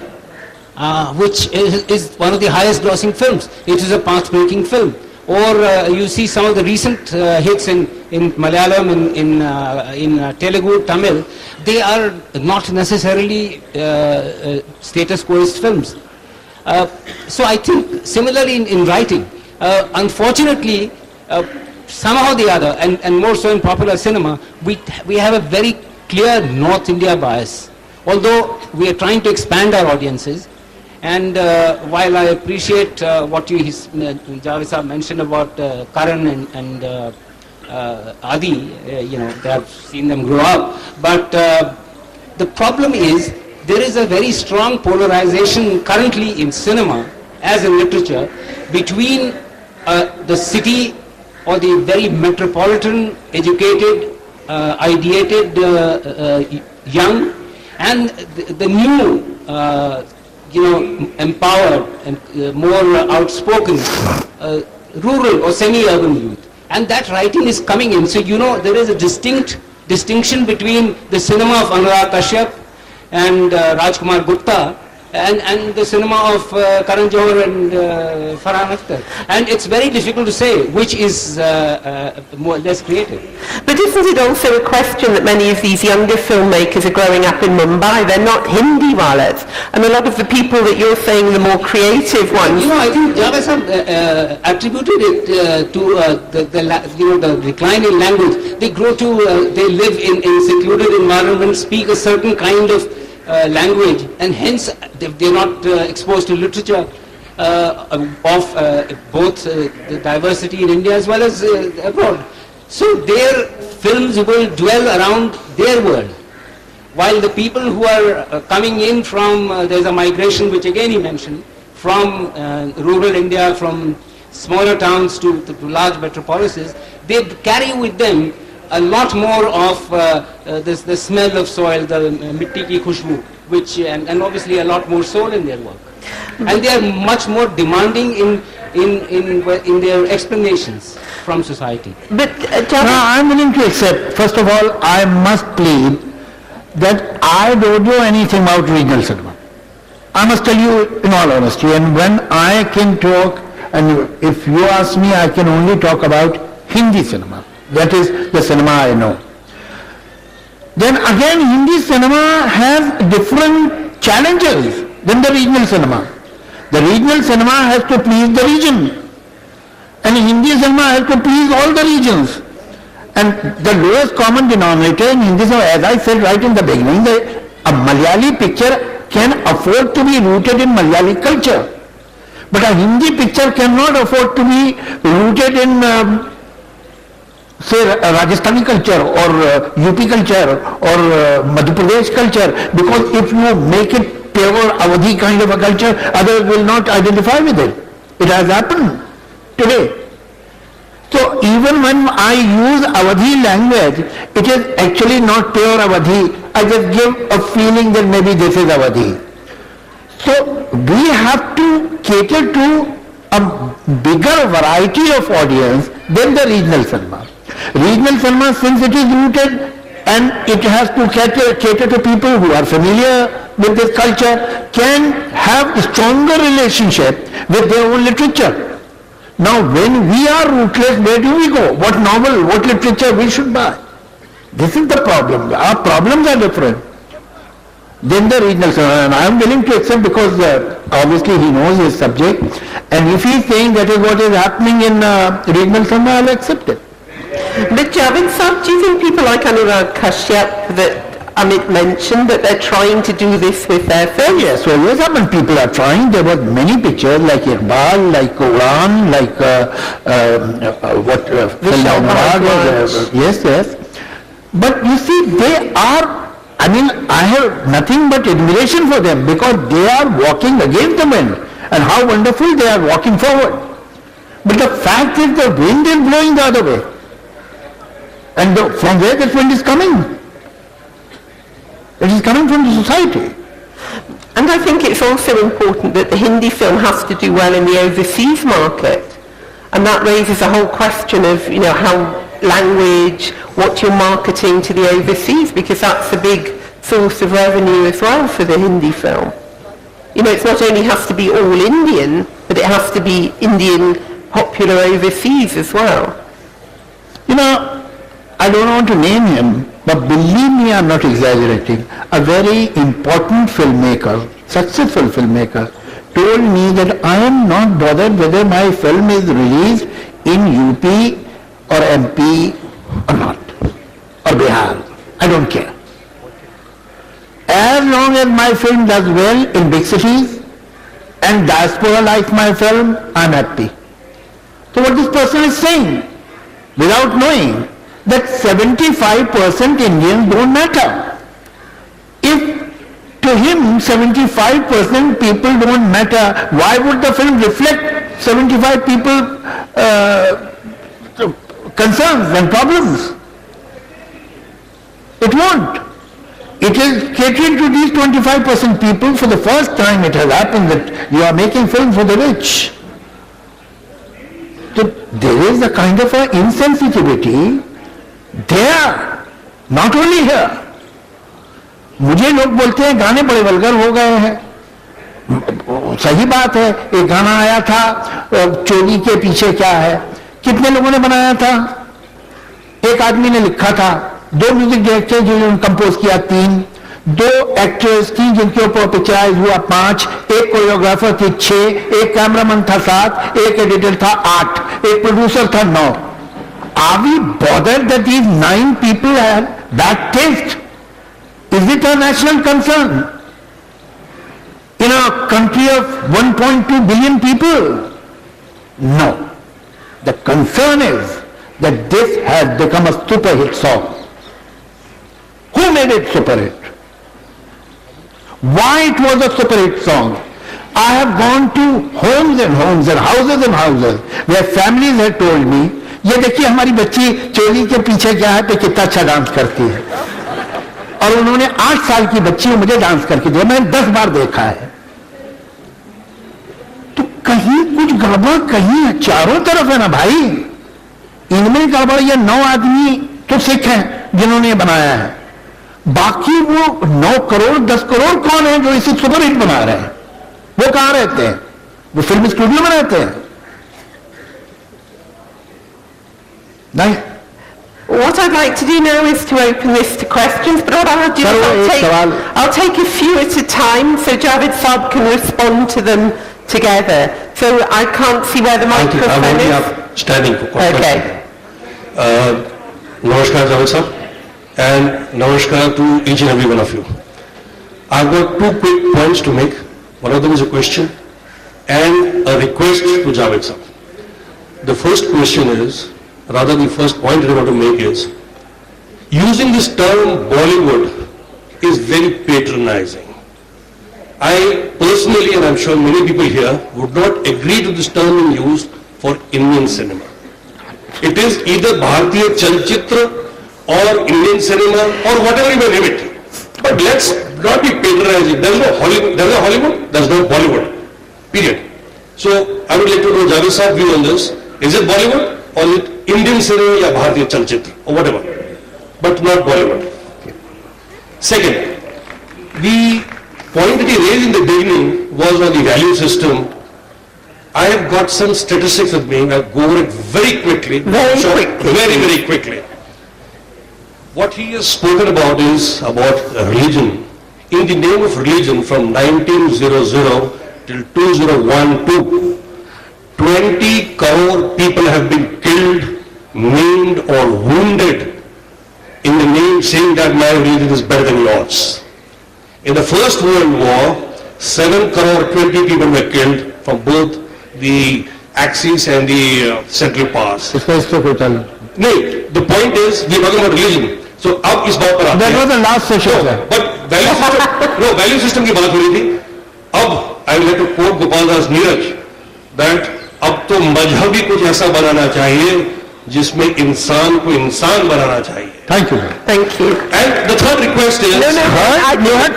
which is one of the highest grossing films, it is a path-breaking film. Or you see some of the recent hits in Malayalam, in Telugu, Tamil, they are not necessarily status quoist films. So I think similarly in writing, unfortunately, somehow or the other, and more so in popular cinema, we have a very clear North India bias. Although we are trying to expand our audiences, and while I appreciate what Javed Saab mentioned about Karan and Adi, you know, they have seen them grow up, but the problem is there is a very strong polarization currently in cinema as in literature between the city or the very metropolitan, educated, ideated young and the new empowered and more outspoken rural or semi-urban youth. And that writing is coming in. So, there is a distinction between the cinema of Anurag Kashyap and Rajkumar Gupta and the cinema of Karan Johar and Farhan Akhtar. And it's very difficult to say which is less creative. But isn't it also a question that many of these younger filmmakers are growing up in Mumbai? They're not Hindi-walas. And a lot of the people that you're saying, the more creative ones... I think Javed Sahab attributed it to the decline in language. They they live in secluded environments, speak a certain kind of language, and hence they're not exposed to literature of both the diversity in India as well as abroad. So their films will dwell around their world. While the people who are coming in from, there's a migration which again he mentioned, from rural India, from smaller towns to large metropolises, they carry with them a lot more of the smell of soil, the mitti ki khushboo, which and obviously a lot more soul in their work, and they are much more demanding in their explanations from society. But, No, I'm willing to accept. First of all, I must plead that I don't know anything about regional cinema. I must tell you in all honesty, and when I can talk, and if you ask me, I can only talk about Hindi cinema. That is the cinema I know. Then again, Hindi cinema has different challenges than the regional cinema. The regional cinema has to please the region, and Hindi cinema has to please all the regions. And the lowest common denominator in Hindi cinema, as I said right in the beginning, a Malayali picture can afford to be rooted in Malayali culture. But a Hindi picture cannot afford to be rooted in say Rajasthani culture or UP culture or Madhya Pradesh culture, because if you make it pure Awadhi kind of a culture, others will not identify with it. It has happened today. So even when I use Awadhi language, it is actually not pure Awadhi. I just give a feeling that maybe this is Awadhi. So we have to cater to a bigger variety of audience than the regional cinema. Regional cinema, since it is rooted and it has to cater to people who are familiar with this culture, can have a stronger relationship with their own literature. Now when we are rootless, where do we go? What novel, what literature we should buy? This is the problem. Our problems are different than the regional cinema, and I am willing to accept, because obviously he knows his subject, and if he is saying that is what is happening in regional cinema, I will accept it. But Javed Sahab, do you think people like Anurag Kashyap that Amit mentioned, that they're trying to do this with their films? Yes, so yes, I mean, people are trying. There were many pictures like Iqbal, like Quran, like Vishal Bharadwaj. Yes. But you see, they are, I mean, I have nothing but admiration for them, because they are walking against the wind, and how wonderful they are walking forward. But the fact is the wind is blowing the other way. And from where that wind is coming? It is coming from the society. And I think it's also important that the Hindi film has to do well in the overseas market. And that raises a whole question of, how language, what you're marketing to the overseas, because that's a big source of revenue as well for the Hindi film. It's not only has to be all Indian, but it has to be Indian popular overseas as well. I don't want to name him, but believe me, I'm not exaggerating. A very important filmmaker, successful filmmaker, told me that I am not bothered whether my film is released in UP or MP or not, or Bihar. I don't care. As long as my film does well in big cities and diaspora likes my film, I'm happy. So what this person is saying, without knowing, that 75% Indians don't matter. If to him 75% people don't matter, why would the film reflect 75 people concerns and problems? It won't. It is catering to these 25% people. For the first time it has happened that you are making film for the rich. So there is a kind of a insensitivity there, not only here. मुझे लोग बोलते हैं गाने बड़े vulgar हो गए हैं. सही बात है. एक गाना आया था चोली के पीछे क्या है, कितने लोगों ने बनाया था? एक आदमी ने लिखा था, 2 म्यूजिक डायरेक्टर जिन्होंने कंपोज किया 3, 2 एक्टर्स थी जिनके ऊपर पिक्चराइज हुआ 5, एक कोरियोग्राफर थी 6, एक कैमरामैन था 7, एक एडिटर था 8, एक प्रोड्यूसर था 9. Are we bothered that these 9 people have that taste? Is it a national concern? In a country of 1.2 billion people? No. The concern is that this has become a super hit song. Who made it super hit? Why it was a super hit song? I have gone to homes and homes and houses where families have told me, ये देखिए हमारी बच्ची चोली के पीछे क्या है पे कितना अच्छा डांस करती है. और उन्होंने 8 साल की बच्ची मुझे डांस करके दिया, मैंने 10 बार देखा है. तो कहीं कुछ गड़बड़ कहीं चारों तरफ है ना भाई. इनमें गड़बड़ ये 9 आदमी तो सिख हैं जिन्होंने ये बनाया है. बाकी वो 9 करोड़ 10 करोड़ कौन है जो इसे सुपर हिट बना रहे हैं? वो कहां रहते हैं? वो फिल्म स्टूडियो में रहते हैं? नहीं. What I'd like to do now is to open this to questions, but what I'll do Sir, is एक सवाल. I'll take a few at a time so Javed Saab can respond to them together. So I can't see where the Thank you. I microphone want you is. up standing for question. Okay. Namaskar Javed sir, and namaskar to each and every one of you. I've got 2 quick points to make. One of them is a question and a request to Javed sir. The first question is, rather the first point that I want to make is, using this term Bollywood is very patronizing. I personally, and I'm sure many people here, would not agree to this term being used for Indian cinema. It is either Bharatiya Chalchitra or Indian cinema or whatever you may name it. But let's not be patronizing. There's no Hollywood, there's no Bollywood. Period. So I would like to know Javed Saab's view on this. Is it Bollywood or is it Indian cinema or Bharatiya Chalchitra or whatever? But not Bollywood. Second, the point that he raised in the beginning was on the value system. I have got some statistics with me. I'll go over it very quickly. Very quickly. What he has spoken about is about religion. In the name of religion, from 1900 till 2012, 20 crore people have been killed, maimed or wounded in the name saying that my religion is better than yours. In the First World War, 7 crore 20 people were killed from both the Axis and the Central Powers. No, the point is, we are talking about religion. So, अब इस बात पर आते हैं. That was the last session, sir. But value system की बात हो रही थी. अब I will have to quote Gopal Das Neeraj that अब तो मजहब ही कुछ ऐसा बनाना चाहिए जिसमें इंसान को इंसान बनाना चाहिए. Thank you. Thank you. And the third request is... No, you had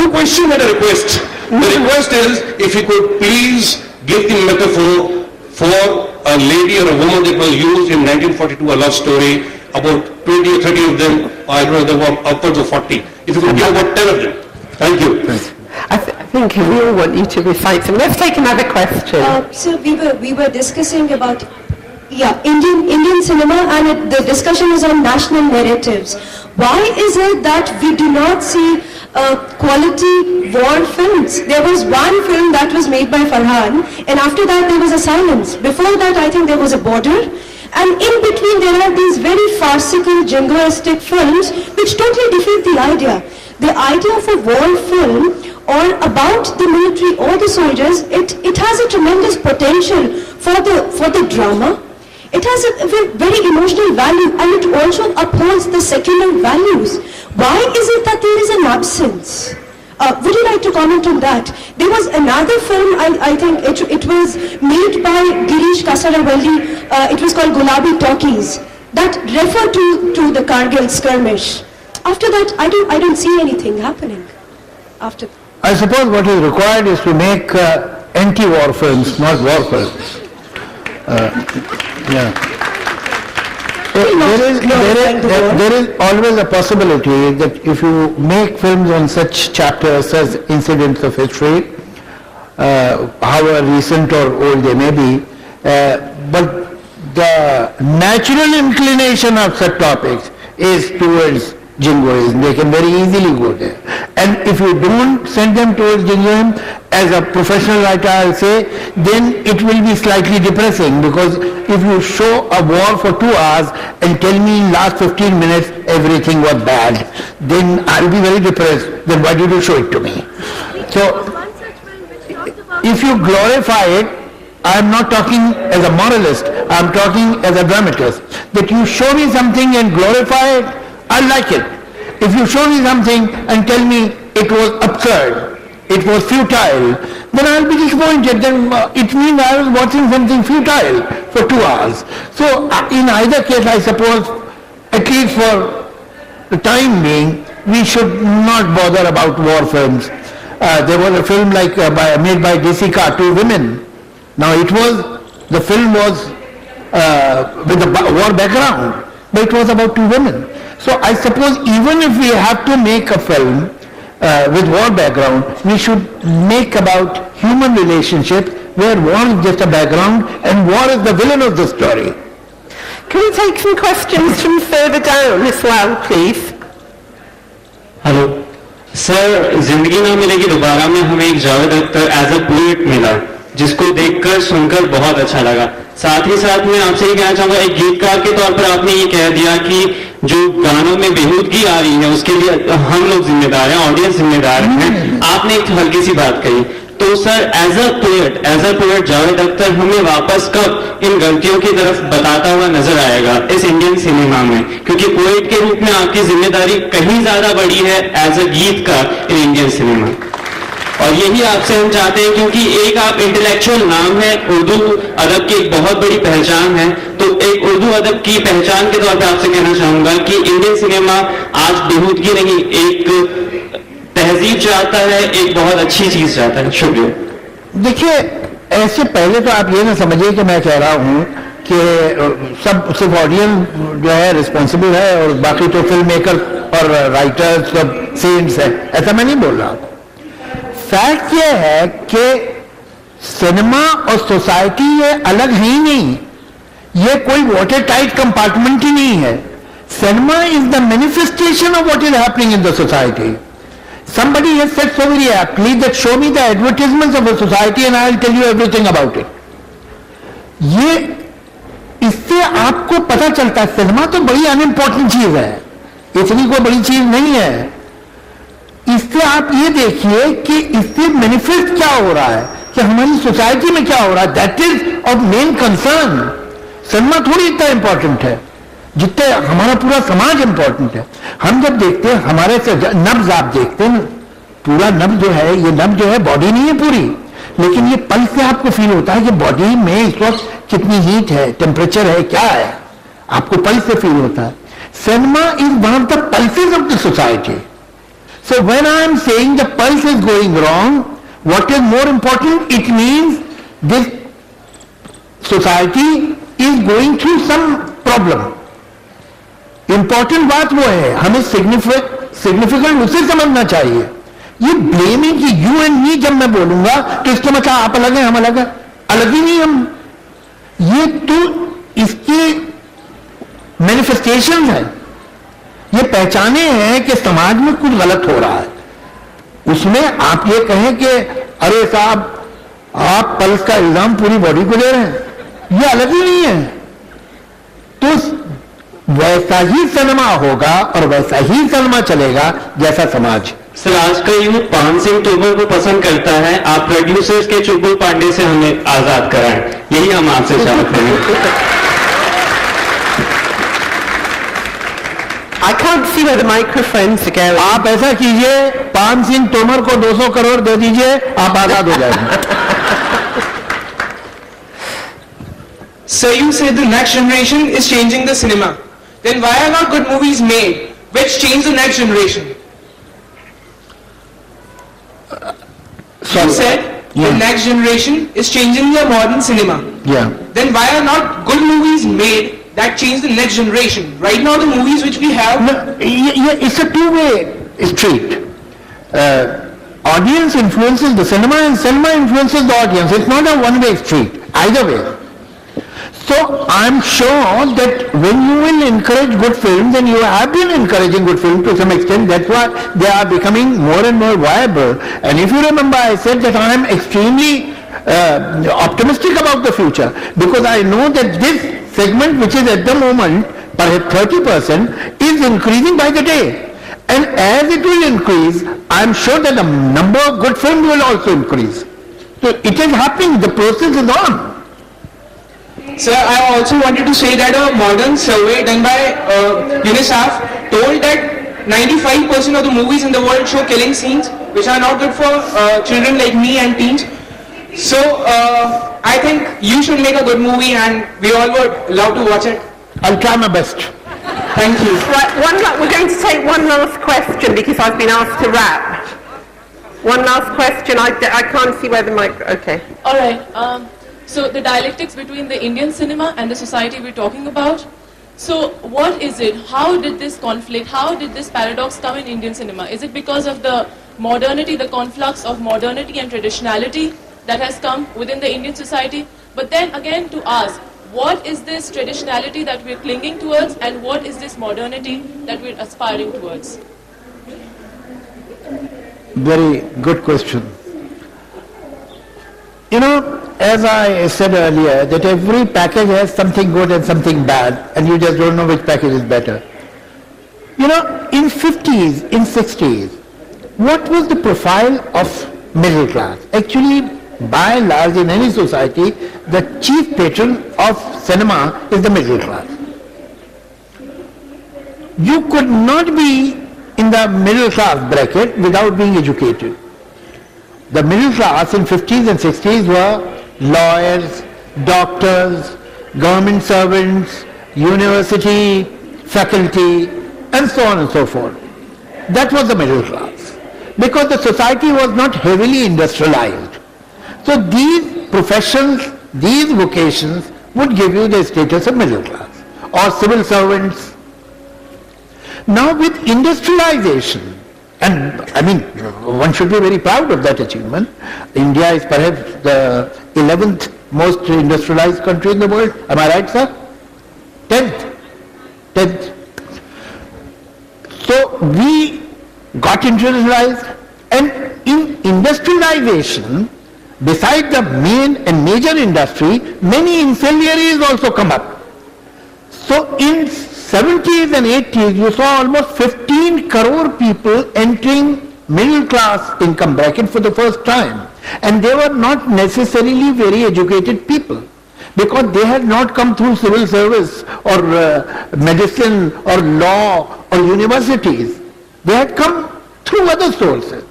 two questions and a request. The request is, if you could please give the metaphor for a lady or a woman that was used in 1942, a love story, about 20 or 30 of them, I don't know, there were upwards of 40. If you could give about 10 of them. Thank you. I think we all want you to recite them. Let's take another question. So we were discussing about Indian cinema, and the discussion is on national narratives. Why is it that we do not see quality war films? There was one film that was made by Farhan, and after that there was a silence. Before that, I think there was a border, and in between there are these very farcical, jingoistic films which totally defeat the idea. The idea of a war film or about the military or the soldiers, it has a tremendous potential for the drama. It has a very emotional value, and it also upholds the secular values. Why is it that there is an absence? Would you like to comment on that? There was another film, I think it was made by Girish Kasaravalli, it was called Gulabi Talkies, that referred to the Kargil skirmish. after that, I don't see anything happening after. I suppose what is required is to make anti-war films, not war films. Yeah. There is always a possibility that if you make films on such chapters as incidents of history, however recent or old they may be, but the natural inclination of such topics is towards jingoism. They can very easily go there. And if you don't send them towards jingoism, as a professional writer I'll say, then it will be slightly depressing, because if you show a war for 2 hours and tell me in last 15 minutes everything was bad, then I'll be very depressed. Then why did you show it to me? So, if you glorify it, I'm not talking as a moralist, I'm talking as a dramatist, that you show me something and glorify it, I like it. If you show me something and tell me it was absurd, it was futile, then I'll be disappointed. Then it means I was watching something futile for 2 hours. So in either case, I suppose, at least for the time being, we should not bother about war films. There was a film like made by Desika, Two Women. Now the film was with a war background, but it was about 2 women. So I suppose even if we have to make a film with war background, we should make about human relationships where war is just a background and war is the villain of the story. Can we take some questions from further down as well, please? Hello sir, Zindagi Na Milegi Dobara में हमें एक Javed Akhtar as a poet मिला, जिसको देखकर सुनकर बहुत अच्छा लगा. साथ ही साथ मैं आपसे ये कहना चाहूंगा, एक गीतकार के तौर पर आपने ये कह दिया कि जो गानों में बेहूदगी आ रही है उसके लिए हम लोग जिम्मेदार हैं, ऑडियंस जिम्मेदार है. आपने एक हल्की सी बात कही, तो sir as a poet Javed Akhtar हमें वापस कब इन गलतियों की तरफ बताता हुआ नजर आएगा इस इंडियन सिनेमा में? क्योंकि पोएट के रूप में आपकी जिम्मेदारी कहीं ज्यादा बड़ी है एज अ गीतकार इन इंडियन सिनेमा, और यही आपसे हम चाहते हैं, क्योंकि एक आप इंटेलेक्चुअल नाम है, उर्दू अदब की एक बहुत बड़ी पहचान है. तो एक उर्दू अदब की पहचान के तौर पर आपसे कहना चाहूंगा कि इंडियन सिनेमा आज बेहूदगी नहीं, एक तहजीब चाहता है, एक बहुत अच्छी चीज चाहता है. शुक्रिया. देखिए, ऐसे पहले तो आप ये ना समझिए कि मैं कह रहा हूँ कि सब सिर्फ ऑडियंस जो है रिस्पॉन्सिबल है और बाकी तो फिल्म मेकर और राइटर्स सब सेंट्स है, ऐसा मैं नहीं बोल रहा. फैक्ट ये है कि सिनेमा और सोसाइटी ये अलग है ही नहीं, ये कोई वाटर टाइट कंपार्टमेंट ही नहीं है. Cinema is the manifestation of what is happening in the society. Somebody has said so very aptly that show me the advertisements of a society and I will tell you everything about it. ये इससे आपको पता चलता है cinema तो बड़ी unimportant चीज है, इतनी कोई बड़ी चीज नहीं है. इससे आप ये देखिए कि इससे मैनिफेस्ट क्या हो रहा है, कि हमारी सोसाइटी में क्या हो रहा है. That is of main concern. Cinema थोड़ी इतना इंपॉर्टेंट है जितने हमारा पूरा समाज इंपॉर्टेंट है. हम जब देखते हैं हमारे से नब्ज आप देखते हैं, पूरा नब्ज जो है, ये नब्ज जो है बॉडी नहीं है पूरी, लेकिन ये पल्स से आपको फील होता है कि बॉडी में इस वक्त कितनी हीट है, टेम्परेचर है, क्या है, आपको पल्स से फील होता है. Cinema is one of the pulses of the society. So when I am saying the pulse is going wrong, what is more important? It means this society is going through some problem. Important बात वो है, हमें significant उसे समझना चाहिए. ये blaming की you and me जब मैं बोलूंगा तो इसका मतलब आप अलग हैं हम अलग हैं, अलग ही नहीं हम. ये तो इसके मैनिफेस्टेशन है, ये पहचाने हैं कि समाज में कुछ गलत हो रहा है. उसमें आप ये कहें कि अरे साहब आप पल्स का इल्जाम पूरी बॉडी को दे रहे हैं, ये अलग ही नहीं है. तो वैसा ही सिनेमा होगा और वैसा ही सिनेमा चलेगा जैसा समाज. सर, आज का यूथ पान सिंह तोमर को पसंद करता है, आप प्रोड्यूसर्स के चुलबुल पांडे से हमें आजाद कराएं, यही हम आपसे चाहते हैं. I can't see where the microphones are going. आप ऐसा कीजिए, पान सिंह तोमर को 200 करोड़ दे दीजिए, आप आजाद हो जाएंगे. So you say the next generation is changing the cinema. Then why are not good movies made? which change the next generation. You said the next generation is changing the modern cinema. Yeah. Then why are not good movies made that change the next generation? Right now the movies which we have... No, it's a two-way street. Audience influences the cinema and cinema influences the audience. It's not a one-way street, either way. So I'm sure that when you will encourage good films, and you have been encouraging good films to some extent, that's why they are becoming more and more viable. And if you remember, I said that I am extremely optimistic about the future, because I know that this segment, which is at the moment perhaps 30%, is increasing by the day. And as it will increase, I am sure that the number of good films will also increase. So it is happening, the process is on. Sir, I also wanted to say that a modern survey done by UNICEF told that 95% of the movies in the world show killing scenes, which are not good for children like me and teens. So I think you should make a good movie, and we all would love to watch it. I'll try my best. Thank you. Right, we're going to take one last question because I've been asked to wrap. One last question. I can't see where the mic... Okay. All right. So the dialectics between the Indian cinema and the society we're talking about. So what is it? How did this conflict, how did this paradox come in Indian cinema? Is it because of the modernity, the conflux of modernity and traditionality that has come within the Indian society? But then again to ask, what is this traditionality that we're clinging towards, and what is this modernity that we're aspiring towards? Very good question. You know, as I said earlier, that every package has something good and something bad, and you just don't know which package is better. You know, in 50s, in 60s, what was the profile of middle class? Actually, by and large, in any society, the chief patron of cinema is the middle class. You could not be in the middle class bracket without being educated. The middle class in 50s and 60s were lawyers, doctors, government servants, university faculty, and so on and so forth. That was the middle class, because the society was not heavily industrialized. So these professions, these vocations would give you the status of middle class, or civil servants. Now with industrialization, and I mean, one should be very proud of that achievement. India is perhaps the 11th most industrialized country in the world. Am I right, sir? 10th. So we got industrialized, and in industrialization, beside the main and major industry, many ancillaries also come up. So in 70s and 80s, you saw almost 15 crore people entering middle class income bracket for the first time. And they were not necessarily very educated people, because they had not come through civil service or medicine or law or universities. They had come through other sources.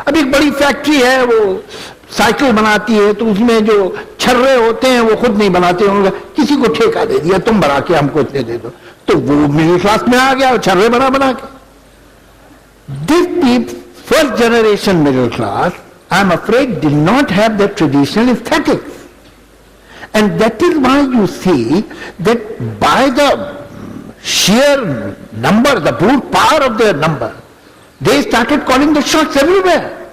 अब एक बड़ी factory है, वो cycle बनाती है, तो उसमें जो छर्रे होते हैं वो खुद नहीं बनाते होंगे, किसी को ठेका दे दिया, तुम बना के हमको इतने दे दो, तो वो मिडिल क्लास में आ गया, छर्रे बना के. This first generation middle class, I am afraid, did not have the traditional aesthetics. And that is why you see that by the sheer number, the brute power of their number, they started calling the shots everywhere.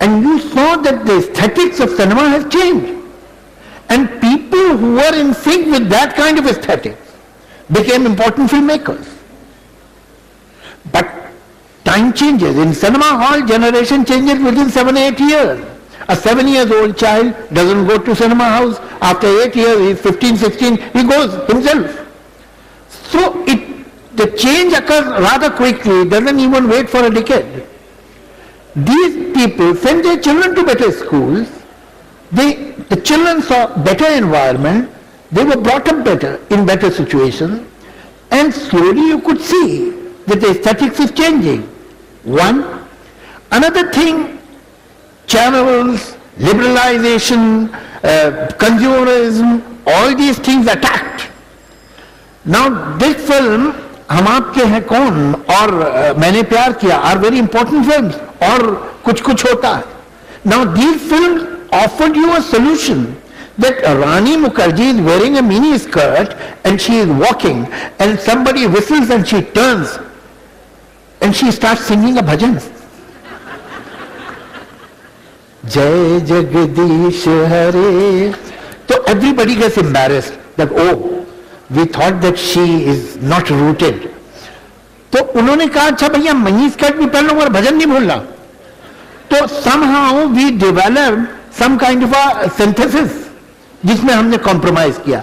And you saw that the aesthetics of cinema has changed. And people who were in sync with that kind of aesthetics became important filmmakers. But time changes. In cinema hall, generation changes within 7-8 years. A 7-year-old child doesn't go to cinema house. After 8 years, he's 15, 16, he goes himself. So the change occurs rather quickly, it doesn't even wait for a decade. These people send their children to better schools, the children saw better environment, they were brought up better, in better situations, and slowly you could see that the aesthetics is changing. One. Another thing, channels, liberalization, consumerism, all these things attacked. Now this film हम आपके हैं कौन और मैंने प्यार किया are very important films, और कुछ कुछ होता है. Now these films offered you a solution that Rani Mukherjee is wearing a mini skirt and she is walking and somebody whistles and she turns and she starts singing a bhajan. Jai Jagdish Hare. So everybody gets embarrassed that, oh, we thought that she is not rooted. तो उन्होंने कहा अच्छा भैया money skirt भी पहन लो और भजन नहीं भूलना. तो somehow we developed some kind of a synthesis जिसमें हमने कॉम्प्रोमाइज किया,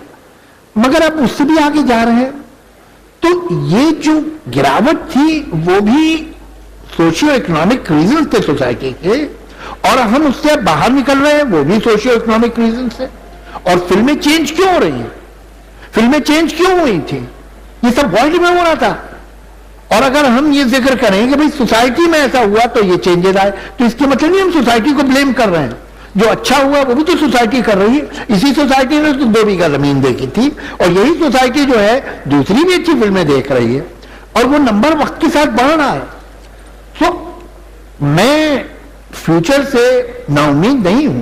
मगर अब उससे भी आगे जा रहे हैं. तो ये जो गिरावट थी वो भी सोशियो इकोनॉमिक रीजन थे सोसाइटी के, और हम उससे बाहर निकल रहे हैं वो भी सोशियो इकोनॉमिक रीजन से. और फिल्में चेंज क्यों हो रही हैं, फिल्में चेंज क्यों हुई थी, ये सब वर्ल्ड में हो रहा था. और अगर हम ये जिक्र करें कि भाई सोसाइटी में ऐसा हुआ तो ये चेंजेस आए, तो इसके मतलब नहीं हम सोसाइटी को ब्लेम कर रहे हैं. जो अच्छा हुआ वो भी तो सोसाइटी कर रही है. इसी सोसाइटी ने तो 2 बीघा जमीन देखी थी, और यही सोसाइटी जो है दूसरी भी अच्छी फिल्में देख रही है, और वो नंबर वक्त के साथ बढ़ रहा है. तो मैं फ्यूचर से नाउम्मीद नहीं हूं,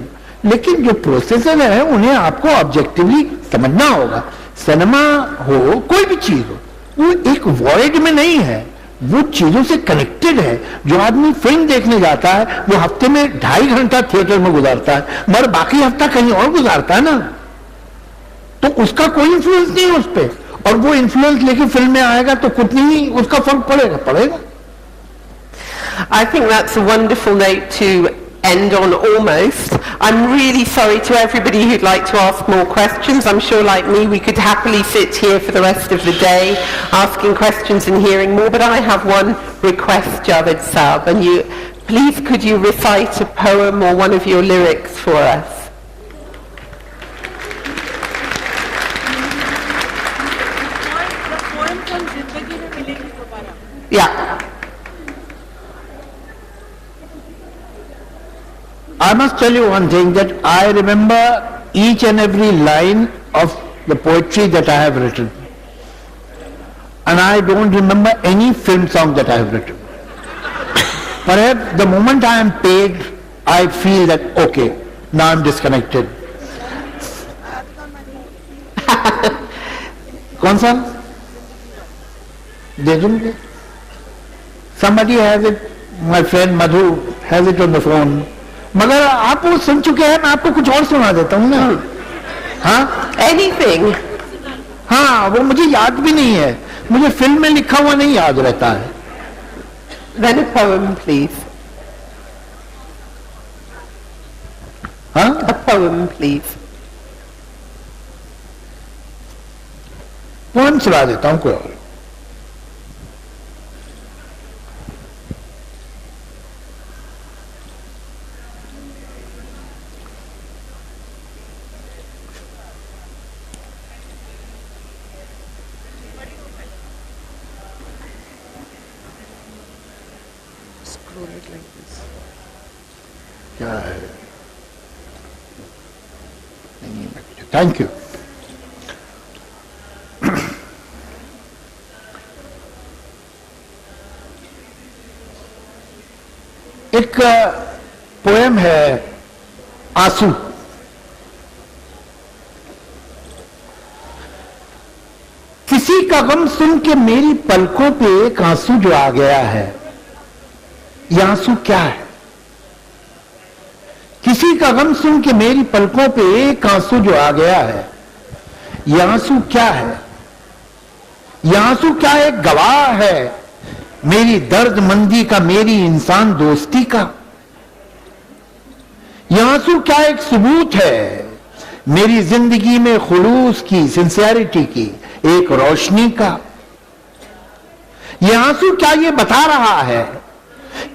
लेकिन जो प्रोसेसर है उन्हें आपको ऑब्जेक्टिवली समझना होगा. सिनेमा हो कोई भी चीज हो, वो एक वॉइड में नहीं है, वो चीजों से कनेक्टेड है. जो आदमी फिल्म देखने जाता है वो हफ्ते में 2.5 घंटा थिएटर में गुजारता है, मगर बाकी हफ्ता कहीं और गुजारता है ना, तो उसका कोई इंफ्लुएंस नहीं है उस पर. और वो इंफ्लुएंस लेके फिल्म में आएगा तो कुछ नहीं उसका फर्क पड़ेगा. I think that's a wonderful note to end on almost. I'm really sorry to everybody who'd like to ask more questions. I'm sure like me we could happily sit here for the rest of the day asking questions and hearing more, but I have one request, Javed Saab, and you, please could you recite a poem or one of your lyrics for us? Yeah. I must tell you one thing, that I remember each and every line of the poetry that I have written, and I don't remember any film song that I have written. Perhaps the moment I am paid, I feel that okay, now I'm disconnected. कौन सा? दे दूंगे. Somebody has it, my friend Madhu has it on the phone. मगर आप वो सुन चुके हैं, मैं आपको कुछ और सुना देता हूँ ना. हाँ, Anything. हाँ, वो मुझे याद भी नहीं है, मुझे फिल्म में लिखा हुआ नहीं याद रहता है. Then a poem, please. हाँ, A poem, please. पोएम सुना देता हूँ कोई और. क्या है? Thank you. एक पोएम है आंसू. किसी का गम सुन के मेरी पलकों पे एक आंसू जो आ गया है, ये आंसू क्या है? किसी का गम सुन के मेरी पलकों पे एक आंसू जो आ गया है, ये आंसू क्या है? ये आंसू क्या एक गवाह है मेरी दर्द मंदी का, मेरी इंसान दोस्ती का? ये आंसू क्या एक सबूत है मेरी जिंदगी में खुलूस की, सिंसियरिटी की, एक रोशनी का? ये आंसू क्या ये बता रहा है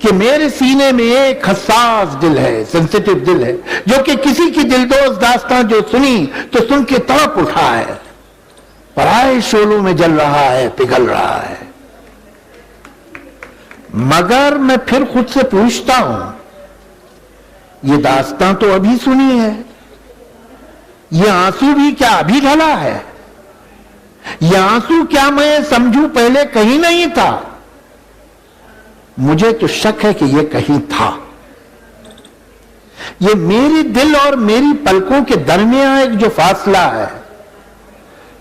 कि मेरे सीने में एक हसास दिल है, सेंसिटिव दिल है, जो कि किसी की दिलदोज दास्तां जो सुनी तो सुन के तड़प उठा है, पराए शोलों में जल रहा है, पिघल रहा है? मगर मैं फिर खुद से पूछता हूं, ये दास्तां तो अभी सुनी है, ये आंसू भी क्या अभी ढला है? ये आंसू क्या मैं समझूं पहले कहीं नहीं था, मुझे तो शक है कि ये कहीं था। ये मेरी दिल और मेरी पलकों के दरमियान एक जो फासला है,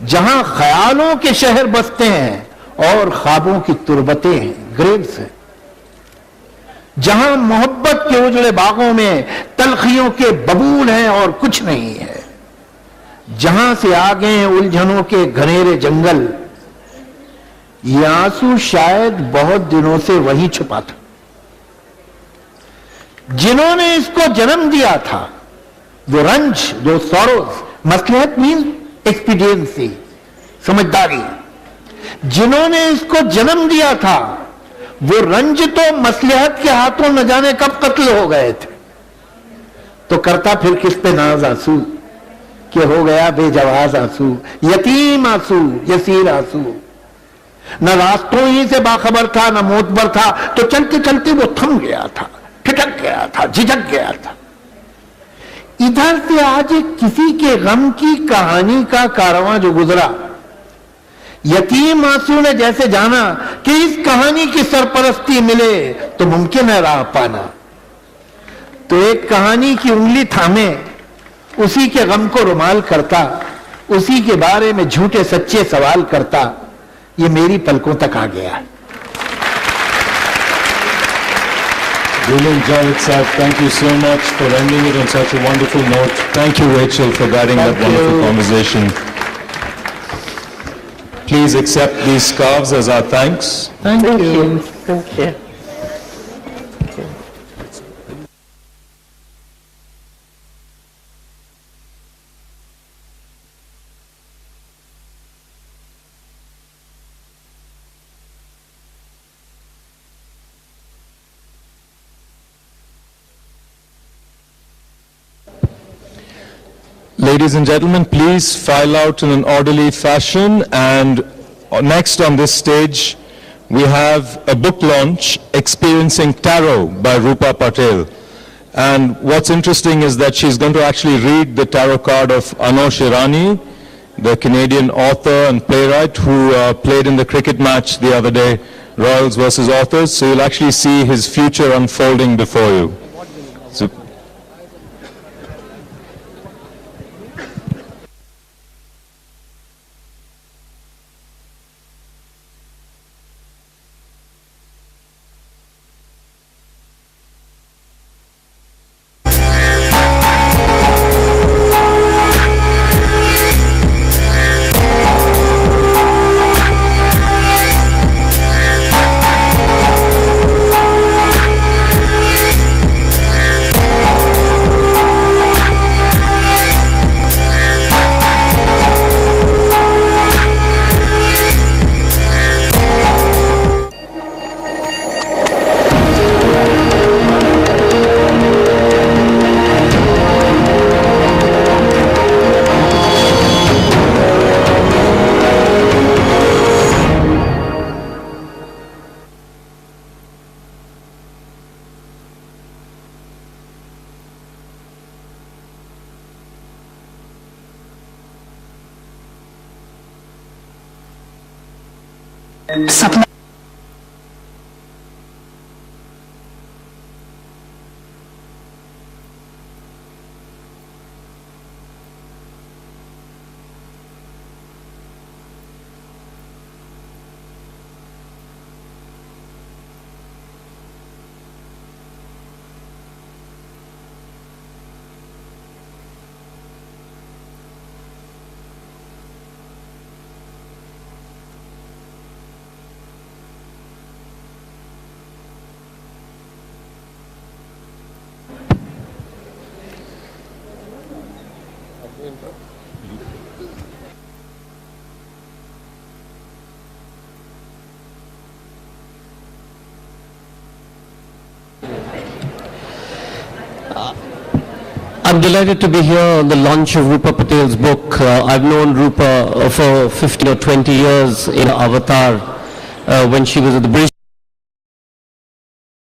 जहां ख्यालों के शहर बसते हैं और ख्वाबों की तुरबतें हैं, ग्रेव्स हैं, जहां मोहब्बत के उजड़े बागों में तलखियों के बबूल हैं और कुछ नहीं है, जहां से आगे हैं उलझनों के घनेरे जंगल, ये आंसू शायद बहुत दिनों से वहीं छुपा था। जिन्होंने इसको जन्म दिया था, वो रंज, दो सॉरोज, मसलहत मीन एक्सपीडियंसी, समझदारी, जिन्होंने इसको जन्म दिया था, वो रंज तो मसलहत के हाथों न जाने कब कत्ल हो गए थे। तो करता फिर किस पे नाज आंसू कि हो गया बेजवाज आंसू, यतीम आंसू, यसीर आंसू, न रास्तों ही से बाखबर था, न मोतबर था, तो चलते चलते वो थम गया था, ठिठक गया था, झिझक गया था। इधर से आज किसी के गम की कहानी का कारवां जो गुजरा, यतीम आंसू ने जैसे जाना कि इस कहानी की सरपरस्ती मिले तो मुमकिन है राह पाना, तो एक कहानी की उंगली थामे उसी के गम को रुमाल करता, उसी के बारे में झूठे सच्चे सवाल करता, ये मेरी पलकों तक आ गया। Brilliant, Javed Saab. Thank you so much for ending it on such a wonderful note. Thank you, Rachel, for guiding that wonderful conversation. Please accept these scarves as our thanks. Thank you. Thank you. Ladies and gentlemen, please file out in an orderly fashion, and next on this stage we have a book launch, Experiencing Tarot by Rupa Patel. And what's interesting is that she's going to actually read the tarot card of Anosh Irani, the Canadian author and playwright who played in the cricket match the other day, Royals versus Authors. So you'll actually see his future unfolding before you. So, I'm delighted to be here on the launch of Rupa Patel's book. I've known Rupa for 15 or 20 years in Avatar when she was at the British